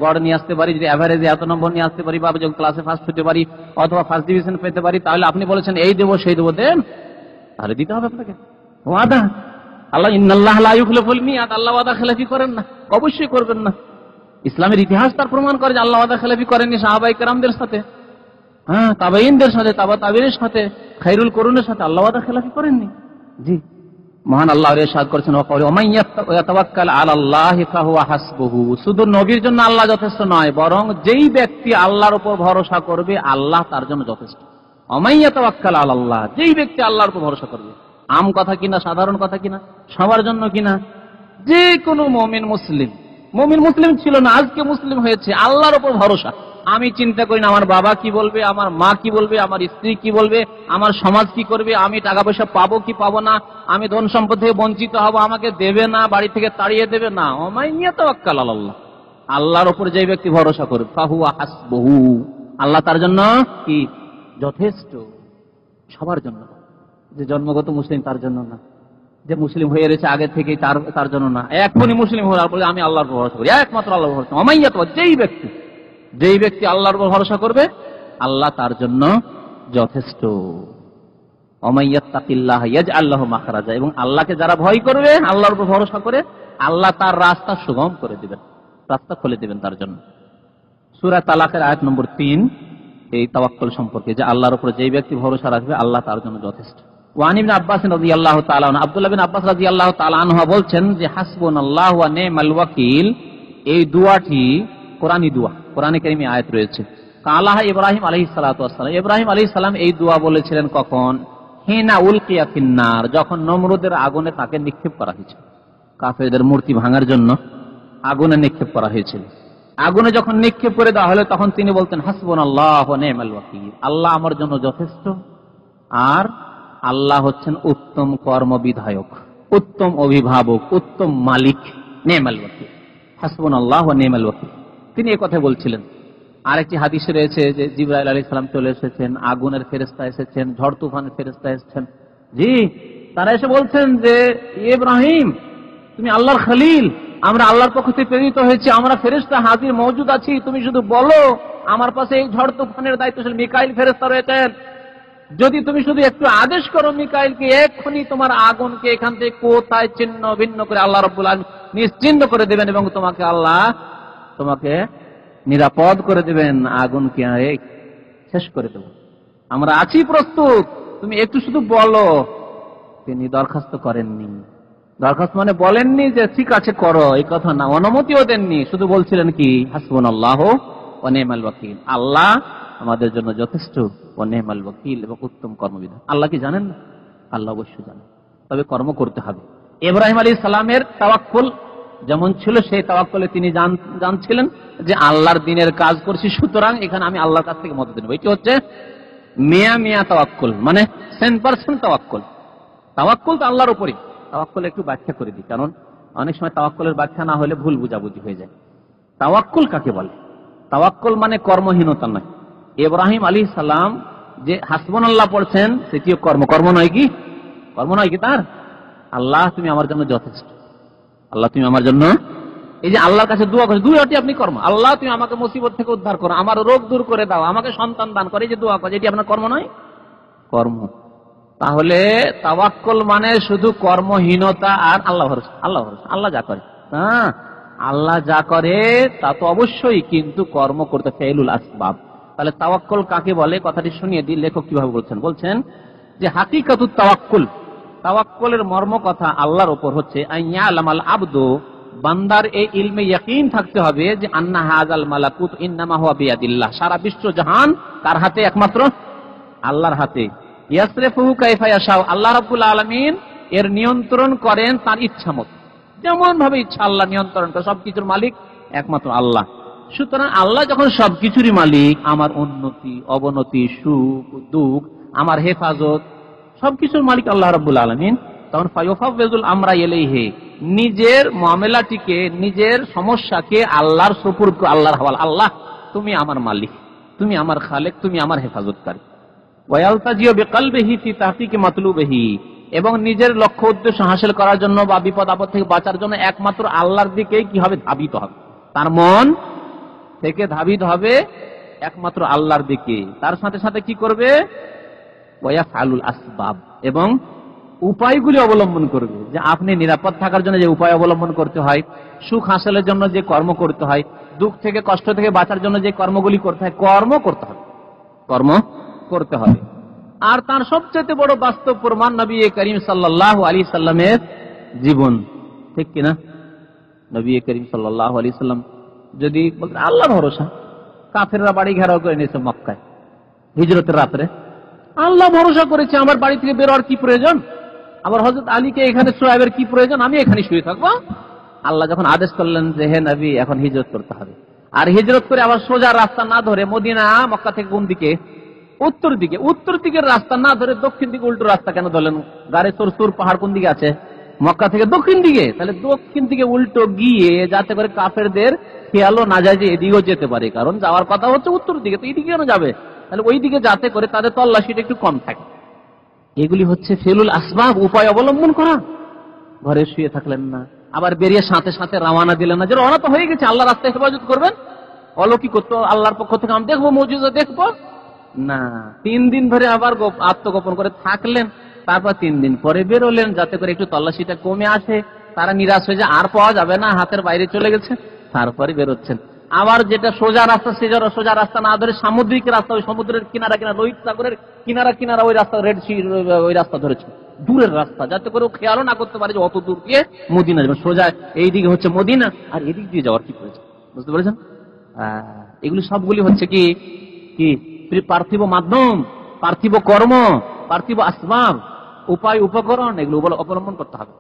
গড় নিয়ে আসতে পারি, যদি অ্যাভারেজে এত নম্বর নিয়ে আসতে পারি, বা যদি ক্লাসে ফার্স্ট হতে পারি অথবা ফার্স্ট ডিভিশন পেতে পারি, তাহলে আপনি বলেছেন এই দেবো সেই দেবো, দেন, তাহলে দিতে হবে আপনাকে ওয়াদা। আল্লাহ ইন্নাল্লাহ লা ইউখলিফুল মিয়াদ, আল্লাহ ওয়াদা খেলাফি করেন না, অবশ্যই করবেন না। ইসলামের ইতিহাস তার প্রমাণ করে যে আল্লাহ ওয়াদা খেলাফি করেননি সাহাবায়ে কেরামদের সাথে, হ্যাঁ, তাবেঈনদের সাথে, তাবেঈনের সাথে, খায়রুল কুরুনের সাথে আল্লাহ ওয়াদা খেলাফি করেননি। জি, মহান আল্লাহ ইরশাদ করেছেন, ওয়ামাইয়াতাওয়াক্কাল আলাল্লাহি ফাহুয়া হাসবুহু, শুধু নবীর জন্য আল্লাহ যথেষ্ট নয়, বরং যেই ব্যক্তি আল্লাহর উপর ভরসা করবে আল্লাহ তার জন্য যথেষ্ট। ওয়ামাইয়াতাওয়াক্কাল আলাল্লাহ, যেই ব্যক্তি আল্লাহর উপর ভরসা করবে, আম কথা কিনা, সাধারণ কথা কিনা, সবার জন্য কিনা, যে কোনো মুমিন মুসলিম ছিল না, আজকে মুসলিম হয়েছে, আল্লাহর উপর ভরসা, আমি চিন্তা করি না আমার বাবা কি বলবে, আমার মা কি বলবে, আমার স্ত্রী কি বলবে, আমার সমাজ কি করবে, আমি টাকা পয়সা পাবো কি পাবো না, আমি ধন সম্পদ থেকে বঞ্চিত হব, আমাকে দেবে না, বাড়ি থেকে তাড়িয়ে দেবে না। ওমাইয়া তাওয়াক্কাল আলাল্লাহ, আল্লাহর উপর যে ব্যক্তি ভরসা করবে ফাহুয়া হাসবুহু, আল্লাহ তার জন্য কি যথেষ্ট। সবার জন্য, যে জন্মগত মুসলিম তার জন্য না, যে মুসলিম হয়ে রয়েছে আগে থেকে তার জন্য না, এখনই মুসলিম হওয়ার পরে আমি আল্লাহর উপর ভরসা করি, একমাত্র আল্লাহর ভরসা। ওমাইয়া তো যেই ব্যক্তি আল্লাহর উপর ভরসা করবে আল্লাহ তার জন্য যথেষ্ট। ওমাইয়াত্তাকিল্লাহ ইয়াজআল লাহু মাখরাজা, এবং আল্লাহকে যারা ভয় করবে, আল্লাহর উপর ভরসা করে, আল্লাহ তার রাস্তা সুগম করে দিবেন, রাস্তা খুলে দিবেন তার জন্য। সূরা তালাকের আয়াত নম্বর 3 এই তাওয়াক্কুল সম্পর্কে, যে আল্লাহর উপর যেই ব্যক্তি ভরসা রাখবে আল্লাহ তার জন্য যথেষ্ট। ওয়ান ইবনে আব্বাস রাদিয়াল্লাহু তাআলা আনহু, আব্দুল্লাহ বিন আব্বাস রাদিয়াল্লাহু তাআলা আনহু বলছেন যে হাসবুনাল্লাহু ওয়া নি'মাল ওয়াকিল, এই দুআটি কোরআনী দোয়া, কোরআনে কারীমে আয়াত রয়েছে। কালাহা ইব্রাহিম আলাইহিস সালাতু ওয়াস সালাম, ইব্রাহিম আলাইহিস সালাম এই দোয়া বলেছিলেন কখন? হিনা উলকিয়া ফিন্নার, যখন নমরুদের আগুনে তাকে নিক্ষেপ করা হয়েছিল, কাফেরদের মূর্তি ভাঙার জন্য আগুনে নিক্ষেপ করা হয়েছিল। আগুনে যখন নিক্ষেপ করে দেওয়া হলো তখন তিনি বলতেন হাসবুনাল্লাহু ওয়া নি'মাল ওয়াকিল, আল্লাহ আমার জন্য যথেষ্ট, আর আল্লাহ হচ্ছেন উত্তম কর্মবিধায়ক, উত্তম অভিভাবক, উত্তম মালিক। নি'মাল ওয়াকিল, হাসবুনাল্লাহু ওয়া নি'মাল ওয়াকিল, তিনি এই কথা বলছিলেন। আরেকটি হাদিসে রয়েছে যে জিবরাইল আলাইহিস সালাম চলে এসেছেন, আগুনের ফেরেশতা এসেছেন, ঝড় তুফানের ফেরেশতা এসেছেন। জি, তারা এসে বলছেন যে ইব্রাহিম তুমি আল্লাহর খলিল, আমরা আল্লাহর পক্ষ থেকে প্রেরিত হয়েছি, আমরা ফেরেশতা হাজির মওজুদ আছি, তুমি শুধু বলো। আমার পাশে এই ঝড় তুফানের দায়িত্বশীল মিকাইল ফেরেশতা রয়েছেন, যদি তুমি শুধু একটু আদেশ করো মিকাইলকে, এক্ষুনি তোমার আগুনকে এখান থেকে কোথায় ছিন্ন ভিন্ন করে আল্লাহ রাব্বুল আলামিন নিশ্চিহ্ন করে দেবেন, এবং তোমাকে আল্লাহ তোমাকে নিরাপদ করে দেবেন, আগুনকে শেষ করে দেব, আমরা আছি প্রস্তুত, তুমি একটু শুধু বলো। তিনি দরখাস্ত করেননি, দরখাস্ত মানে বলেননি যে ঠিক আছে করো, এই কথা না, অনুমতিও দেননি, শুধু বলছিলেন কি হাসবুনাল্লাহু ওয়া নি'মাল ওয়াকিল, আল্লাহ আমাদের জন্য যথেষ্ট, ওয়া নি'মাল ওয়াকিল, এবং উত্তম কর্মবিধান। আল্লাহ কি জানেন না? আল্লাহ অবশ্যই জানেন, তবে কর্ম করতে হবে। ইব্রাহিম আলাইহিস সালামের তাওয়াক্কুল যেমন ছিল, সেই তাওয়াক্কুলে তিনি জানছিলেন যে আল্লাহর দ্বীনের কাজ করছি, সুতরাং এখানে আমি আল্লাহর কাছ থেকে মদদ নেব। এটি হচ্ছে মিয়া তাওয়াক্কুল, মানে 100% তাওয়াক্কুল। তাওয়াক্কুল তো আল্লাহর উপরই। তাওয়াক্কুল একটু ব্যাখ্যা করে দিই, কারণ অনেক সময় তাওয়াক্কুলের ব্যাখ্যা না হলে ভুল বুঝাবুঝি হয়ে যায়। তাওয়াক্কুল কাকে বলে? তাওয়াক্কুল মানে কর্মহীনতা নয়। ইব্রাহিম আলাইহিস সালাম যে হাসবুনাল্লাহ পড়ছেন, সেটিও কর্ম নয় কি? কর্ম নয় কি তার? আল্লাহ তুমি আমার জন্য যথেষ্ট, আল্লাহ তুমি আমার জন্য, এই যে আল্লাহর কাছে দোয়া করছে, দুইটি আপনি কর্ম। আল্লাহ তুমি আমাকে মুসিবত থেকে উদ্ধার করো, আমার রোগ দূর করে দাও, আমাকে সন্তান দান করে, এই যে দোয়া করে, এটি আপনার কর্ম নয়? কর্ম। তাহলে তাওয়াক্কুল মানে শুধু কর্মহীনতা আর আল্লাহ ভরসা, আল্লাহ ভরসা, আল্লাহ যা করে, হ্যাঁ আল্লাহ যা করে তা তো অবশ্যই, কিন্তু কর্ম করতে ফেলুল আসবাব। তাহলে তাওয়াক্কুল কাকে বলে কথাটি শুনিয়ে দিই, লেখক কিভাবে বলছেন যে হাকিকাতুত তাওয়াক্কুল, তাওয়াক্কুলের মর্ম কথা আল্লাহর উপর হচ্ছে আইয়া আলামাল আবদু, বান্দার এই ইলমে ইয়াকিন থাকতে হবে যে আন্না হাযাল মালাকুত ইন্নামা হুয়া বিয়াদিল্লাহ, সারা বিশ্ব জাহান কার হাতে? একমাত্র আল্লাহর হাতে। ইয়াসরিফুহু কাইফা ইয়াশাউ, আল্লাহ রাব্বুল আলামিন এর নিয়ন্ত্রণ করেন তার ইচ্ছা মত, যেমন ভাবে ইচ্ছা আল্লাহ নিয়ন্ত্রণ করে। সবকিছুর মালিক একমাত্র আল্লাহ। সুতরাং আল্লাহ যখন সবকিছুরই মালিক, আমার উন্নতি অবনতি, সুখ দুঃখ, আমার হেফাজত, সবকিছুর মালিক আল্লাহ রাব্বুল আলামিন, তখন ফায়ুফাওযিল আমরা ইলাইহি, নিজের মামলাটিকে, নিজের সমস্যাকে আল্লাহর সুপুর্দ, আল্লাহর হাওয়ালা, আল্লাহ তুমি আমার মালিক, তুমি আমার খালেক, তুমি আমার হেফাজতকারী। ওয়ায়ালতাজিউ বিকলবিহি ফি তাহকিকি মাতলুবিহি, এবং নিজের লক্ষ্য উদ্দেশ্য হাসিল করার জন্য বা বিপদ আপদ থেকে বাঁচার জন্য একমাত্র আল্লাহর দিকেই কি হবে? ধাবিত হবে, তার মন থেকে ধাবিত হবে একমাত্র আল্লাহর দিকে। তার সাথে সাথে কি করবে? ওয়ায়াফআলুল আসবাব, এবং উপায়গুলি অবলম্বন করবে, যে আপনি নিরাপদ থাকার জন্য যে উপায় অবলম্বন করতে হয়, সুখ হাসিলের জন্য যে কর্ম করতে হয়, দুঃখ থেকে কষ্ট থেকে বাঁচার জন্য যে কর্মগুলি করতে হয়, কর্ম করতে হবে। আর তার সবচেয়ে বড় বাস্তব প্রমাণ নবী করিম সাল্লাল্লাহু আলাইহি সাল্লামের জীবন, ঠিক কিনা? নবী করিম সাল্লাল্লাহু আলাইহি সাল্লাম যদি বলতেন আল্লাহ ভরসা, কাফেররা বাড়ি ঘেরাও করে নিয়েছে মক্কায় হিজরতের রাত্রে, আল্লাহ ভরসা করেছে, আমার বাড়ি থেকে বেরোয়ার কি প্রয়োজন, আবার হযরত আলীকে এখানে শোয়াবের কি প্রয়োজন, আমি এখানে শুয়ে থাকবো। আল্লাহ যখন আদেশ করলেন যে হে নবী এখন হিজরত করতে হবে, আর হিজরত করে আবার সোজা রাস্তা না ধরে মদিনা মক্কা থেকে কোন দিকে, উত্তর দিকে, উত্তর দিকের রাস্তা না ধরে দক্ষিণ দিকে উল্টো রাস্তা কেন ধরলেন? গাড়ি সুর পাহাড় কোন দিকে আছে? মক্কা থেকে দক্ষিণ দিকে। তাহলে দক্ষিণ দিকে উল্টো গিয়ে যাতে করে কাফেরদের খেয়ালও না যায় যে এদিকেও যেতে পারে, কারণ যাওয়ার কথা হচ্ছে উত্তর দিকে, তো এইদিকে কেন যাবে? তাহলে ওই দিকে যাতে করে তাদের তল্লাশিটা একটু কম থাকে। এগুলি হচ্ছে ফেলুল আসবাব, উপায় অবলম্বন করা। ঘরে শুয়ে থাকলেন না, আবার বেরিয়ে সাথে সাথে রওনা দিলেন না যে রওনা তো হয়ে গেছে, আল্লাহ রাস্তায় হেফাজত করবেন, অলৌকিক করতো আল্লাহর পক্ষ থেকে আমি দেখবো, মৌজুদা দেখবো না। 3 দিন ধরে আবার আত্মগোপন করে থাকলেন, তারপর 3 দিন পরে বেরোলেন যাতে করে একটু তল্লাশিটা কমে আসে, তারা নিরাশ হয়ে যায় আর পাওয়া যাবে না, হাতের বাইরে চলে গেছে, তারপরে বেরোচ্ছেন। আবার যেটা সোজা রাস্তা, সোজা রাস্তা না ধরে সামুদ্রিক রাস্তা, ওই সমুদ্রের কিনারা কিনারা, রোহিত সাগরের কিনারা ওই রাস্তা, রেড সি ওই রাস্তা ধরেছে, দূরের রাস্তা, যাতে করে ও খেয়ালও না করতে পারে যে অত দূর দিয়ে মদিনা যাবে। সোজা এইদিকে হচ্ছে মদিনা, আর এদিক দিয়ে যাওয়ার কি প্রয়োজন? বুঝতে পেরেছেন? এগুলি সবগুলি হচ্ছে কি কি পার্থিব মাধ্যম, পার্থিব কর্ম, পার্থিব আসবাব, উপায় উপকরণ, এগুলো অবলম্বন করতে হবে।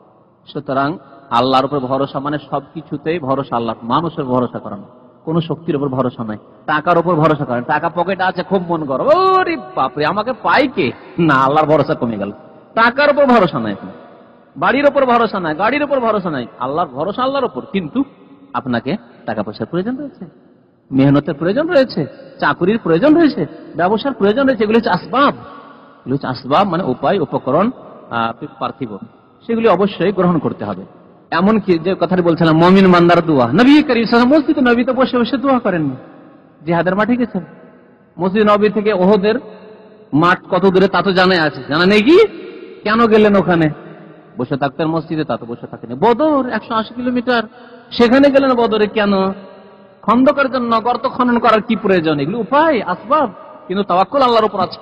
সুতরাং আল্লাহর উপর ভরসা মানে সবকিছুতেই ভরসা আল্লাহ, মানুষের ভরসা করানো, কোন শক্তির উপর ভরসা নাই। টাকার উপর ভরসা করেন, টাকা পকেটে আছে খুব মন করো, ওরে বাপরে আমাকে পাই কে, না আল্লাহর ভরসা কমে গেল। টাকার উপর ভরসা নাই, বাড়ির উপর ভরসা নাই, গাড়ির উপর ভরসা নাই, আল্লাহর ভরসা আল্লাহর উপর। কিন্তু আপনাকে টাকা পয়সার প্রয়োজন রয়েছে, মেহনতের প্রয়োজন রয়েছে, চাকুরির প্রয়োজন রয়েছে, ব্যবসার প্রয়োজন রয়েছে, এগুলো হচ্ছে আসবাব। এগুলো হচ্ছে আসবাব মানে উপায় উপকরণ পার্থিব, সেগুলি অবশ্যই গ্রহণ করতে হবে। এমনকি যে কথাটি বলছিলাম মুমিন বান্দার দোয়া, নবী করিম সাল্লাল্লাহু আলাইহি ওয়াসাল্লাম মসজিদে নববীতে বসে বসে দোয়া করেননি, জিহাদের মাঠে গেছেন, মসজিদ নববী থেকে ওহদের মাঠ কত দূরে তা তো জানা আছে, জানা নেই কি কেন গেলেন ওখানে? বসে থাকতেন মসজিদে, তা তো বসে থাকেন। বদর 180 কিলোমিটার, সেখানে গেলেন বদরে কেন? খন্দকের জন্য, গর্ত খনন করার কি প্রয়োজন? এগুলো উপায় আসবাব, কিন্তু তাওয়াক্কুল আল্লাহর উপর আছে।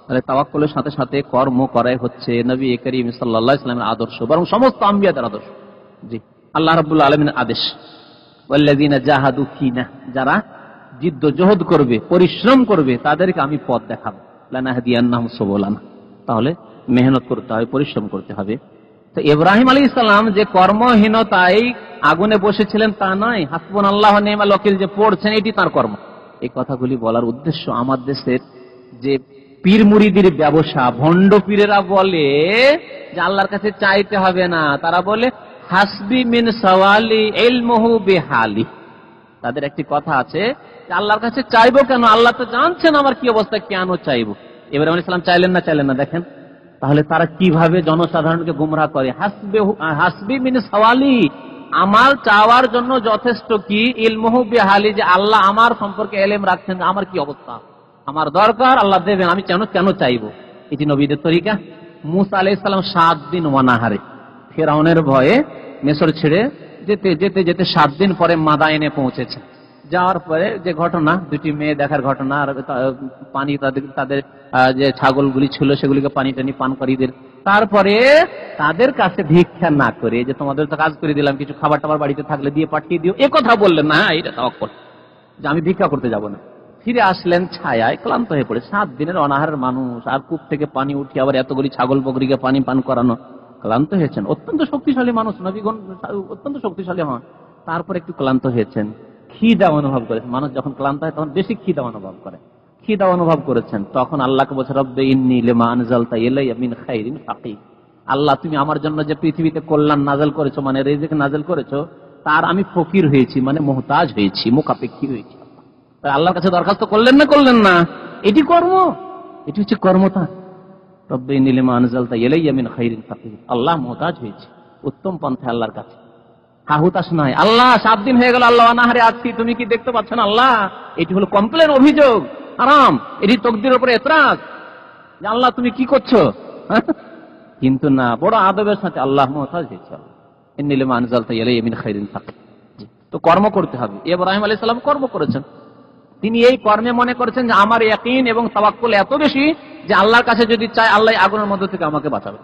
তাহলে তাওয়াক্কুলের সাথে সাথে কর্ম করাই হচ্ছে নবী করিম সাল্লাল্লাহু আলাইহি ওয়াসাল্লামের আদর্শ, বরং সমস্ত আম্বিয়াদের আদর্শ। জি, আল্লাহ রাব্বুল আলামিনের আদেশ, ওয়াল্লাযিনা জাহাদু ফিনা, যারা জিদ্দোজহদ করবে, পরিশ্রম করবে, তাদেরকে আমি পথ দেখাবো, লানাহদিয়ান্নাহুম সুবুলানা। তাহলে মেহনত করতে হবে, পরিশ্রম করতে হবে। তো ইব্রাহিম আলাইহিস সালাম যে কর্মহীনতায় আগুনে বসেছিলেন তা নয়, হাসবুনাল্লাহু ওয়া নি'মাল ওয়াকিল যে পড়ছেন এটি তার কর্ম। এই কথাগুলি বলার উদ্দেশ্য, আমার দেশের যে পীর মুরিদির ব্যবসা, ভণ্ড পীরেরা বলে যে আল্লাহর কাছে চাইতে হবে না, তারা বলে হাসবি মিন সাওয়ালি ইলমুহু বিহালি। তাদের একটি কথা আছে যে আল্লাহর কাছে চাইবো কেন, আল্লাহ তো জানছেন আমার কি অবস্থা, কেন চাইবো? ইব্রাহিম আলাইহিস সালাম চাইলেন না দেখেন। তাহলে তারা কিভাবে জনসাধারণকে গুমরাহ করে, হাসবি মিন সাওয়ালি, আমার চাওয়ার জন্য যথেষ্ট কি, ইলমুহু বিহালি, যে আল্লাহ আমার সম্পর্কে ইলম রাখছেন, আমার কি অবস্থা, আমার দরকার আল্লাহ দেবেন, আমি কেন চাইবো। এটি নবীদের তরিকা। মুসা আলাইহিস সালাম 7 দিন ওয়ানাহারে, ফিরআউনের ভয়ে মিশর ছেড়ে যেতে যেতে যেতে 7 দিন পরে মাদায়েনে পৌঁছেছে। যাওয়ার পরে যে ঘটনা, 2টি মেয়ে দেখার ঘটনা, আর পানি তাদের যে ছাগলগুলি ছিল সেগুলিকে পানি টানি পান করিয়ে দিল। তারপরে তাদের কাছে ভিক্ষা না করে, যে তোমাদের তো কাজ করে দিলাম, কিছু খাবার টাবার বাড়িতে থাকলে দিয়ে পাঠিয়ে দিও, এ কথা বললেন না, এটা তাওয়াক্কুল, যে আমি ভিক্ষা করতে যাব না। ফিরে আসলেন ছায়ায়, ক্লান্ত হয়ে পড়ে, 7 দিনের অনাহারের মানুষ, আর কূপ থেকে পানি উঠিয়ে আবার এতগুলি ছাগল বকরিকে পানি পান করানো, ক্লান্ত হয়েছেন। অত্যন্ত শক্তিশালী মানুষ, নবীগণ অত্যন্ত শক্তিশালী হন, তারপর একটু ক্লান্ত হয়েছেন, খিদা অনুভব করেছেন। মানুষ যখন ক্লান্ত হয় তখন বেশি খিদা অনুভব করে, খিদা অনুভব করেছেন, তখন আল্লাহকে বলছে রব্বে ইন্নী লিমা আনজালতা ইলাইয়া মিন খাইরিন ফাকির। আল্লাহ তুমি আমার জন্য যে পৃথিবীতে কল্যাণ নাযিল করেছো, মানে রিজিক নাযিল করেছো, তার আমি ফকির হয়েছি, মানে মুহতাজ হয়েছি, মুখাপেক্ষী হয়েছি। তাই আল্লাহর কাছে দরখাস্ত করলেন না, এটি কর্ম, এটি হচ্ছে কর্মতা। রব্বে ইন্নী লিমা আনজালতা ইলাইয়া মিন খাইরিন ফাকির, আল্লাহ মুহতাজ হয়েছি, উত্তম পন্থায় আল্লাহর কাছে, হাহুতাশ নয়। আল্লাহ 7 দিন হয়ে গেল আল্লাহ অনাহারে আছি, তুমি কি দেখতে পাচ্ছ না আল্লাহ? এটি হলো কমপ্লেন, অভিযোগ, আরাম, এটি তাকদীরের উপরে এতরাজ, যে আল্লাহ তুমি কি করছো। কিন্তু না, বড় আদবের সাথে আল্লাহ মুহতাজ হয়েছে, ইন্নী লিমা আনজালতা ইলাইয়া মিন খাইরিন ফাকির। তো কর্ম করতে হবে। ইব্রাহিম আলাইহিস সালাম কর্ম করেছেন, তিনি এই কর্মে মনে করেছেন যে আমার ইয়াকিন এবং তাওয়াক্কুল এত বেশি যে আল্লাহর কাছে যদি চাই আল্লাহ আগুনের মধ্য থেকে আমাকে বাঁচাবে।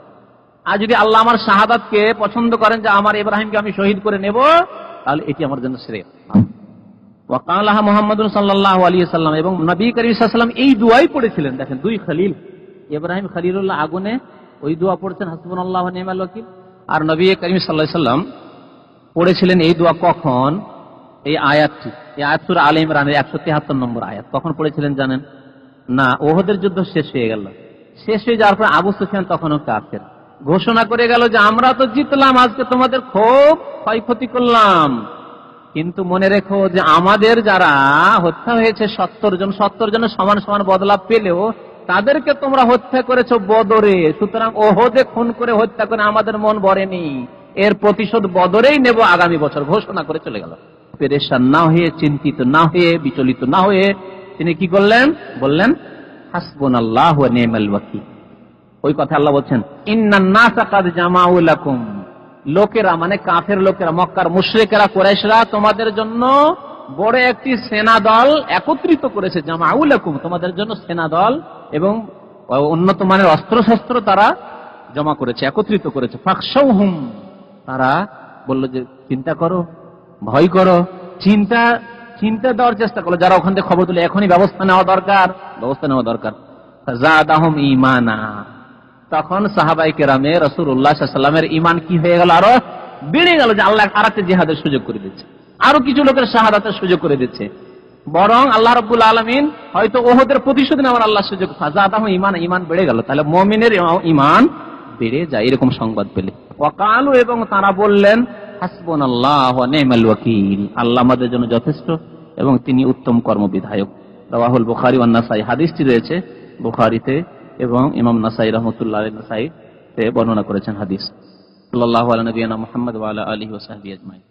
আর যদি আল্লাহ আমার শাহাদাতকে পছন্দ করেন যে আমার ইব্রাহিমকে আমি শহীদ করে নেব, তাহলে এটি আমার জন্য শ্রেয়। ওয়াকালাহা মুহাম্মাদুন সাল্লাল্লাহু আলাইহি ওয়াসাল্লাম, এবং নবী করিম সাল্লাল্লাহু আলাইহি ওয়াসাল্লাম এই দুআই পড়েছিলেন। দেখেন, 2 খলিল, ইব্রাহিম খলিলুল্লাহ আগুনে ওই দোয়া পড়ছেন হাসবুনাল্লাহু ওয়া নি'মাল ওয়াকিল, আর নবী করিম সাল্লাল্লাহু আলাইহি ওয়াসাল্লাম পড়েছিলেন এই দোয়া কখন? এই আয়াতটি, এই আয়াত সূরা আলে ইমরানের 173 নম্বর আয়াত কখন পড়েছিলেন জানেন? না, ওহদের যুদ্ধ শেষ হয়ে গেল। শেষ হয়ে যাওয়ার পর আবু সুফিয়ান তখনও কাফের, ঘোষণা করে গেল যে আমরা তো জিতলাম, আজকে তোমাদের খুব ক্ষয়ক্ষতি করলাম, কিন্তু মনে রেখো যে আমাদের যারা হত্যা হয়েছে 70 জনের সমান সমান বদলা পেলেও তাদেরকে তোমরা হত্যা করেছো বদরে, সুতরাং ওহদে খুন করে হত্যা করে আমাদের মন ভরেনি, এর প্রতিশোধ বদরেই নেব আগামী বছর, ঘোষণা করে চলে গেল। পেরেশান না হয়ে, চিন্তিত না হয়ে, বিচলিত না হয়ে তিনি কি করলেন? বললেন হাসবুনাল্লাহু ওয়া নি'মাল ওয়াকিল। ওই কথা আল্লাহ বলছেন, ইন্নান নাসা কাদ জামাউ লাকুম, লোকেরা মানে কাফের লোকেরা, মক্কার মুশরিকেরা, কুরাইশরা তোমাদের জন্য বড় একটি সেনা দল একত্রিত করেছে। জামাউ লাকুম, তোমাদের জন্য সেনা দল এবং উন্নত মানের অস্ত্র শস্ত্র তারা জমা করেছে, একত্রিত করেছে। ফাখশাউহুম, তারা বলল যে চিন্তা করো, ভয় করো, চিন্তা দেওয়ার চেষ্টা করো, যারা ওখান থেকে খবর তুলে এখনই ব্যবস্থা নেওয়া দরকার। যাদাহুম ঈমানা, তখন সাহাবায়ে কেরামে রাসূলুল্লাহ সাল্লাল্লাহু আলাইহি ওয়াসাল্লামের ঈমান কি হয়ে গেল? আরো বেড়ে গেল, যে আল্লাহ আরেকটা জিহাদের সুযোগ করে দিচ্ছে, আরো কিছু লোকের শাহাদাতের সুযোগ করে দিচ্ছে। বরং আল্লাহ রাব্বুল আলামিন হয়তো ওহদের প্রতিশোধ নেওয়ার আল্লাহ সুযোগ, যাদাহুম ঈমানা, ঈমান বেড়ে গেল। তাহলে মুমিনের ঈমান বেড়ে যায় এরকম সংবাদ পেলে। ওয়াকালু, এবং তারা বললেন হাসবুনাল্লাহু ওয়া নি'মাল ওয়াকিল, আল্লাহ আমাদের জন্য যথেষ্ট এবং তিনি উত্তম কর্মবিধায়ক। রাওয়াহুল বুখারী ওয়ান নাসাই, হাদিসটি রয়েছে বুখারীতে এবং ইমাম নাসাই রাহমাতুল্লাহ আলাইহি নাসাইতে বর্ণনা করেছেন হাদিস। সাল্লাল্লাহু আলা নবিয়িনা মুহাম্মদ ওয়া আলা আলিহি ওয়া সাহবিহি আজমাইন।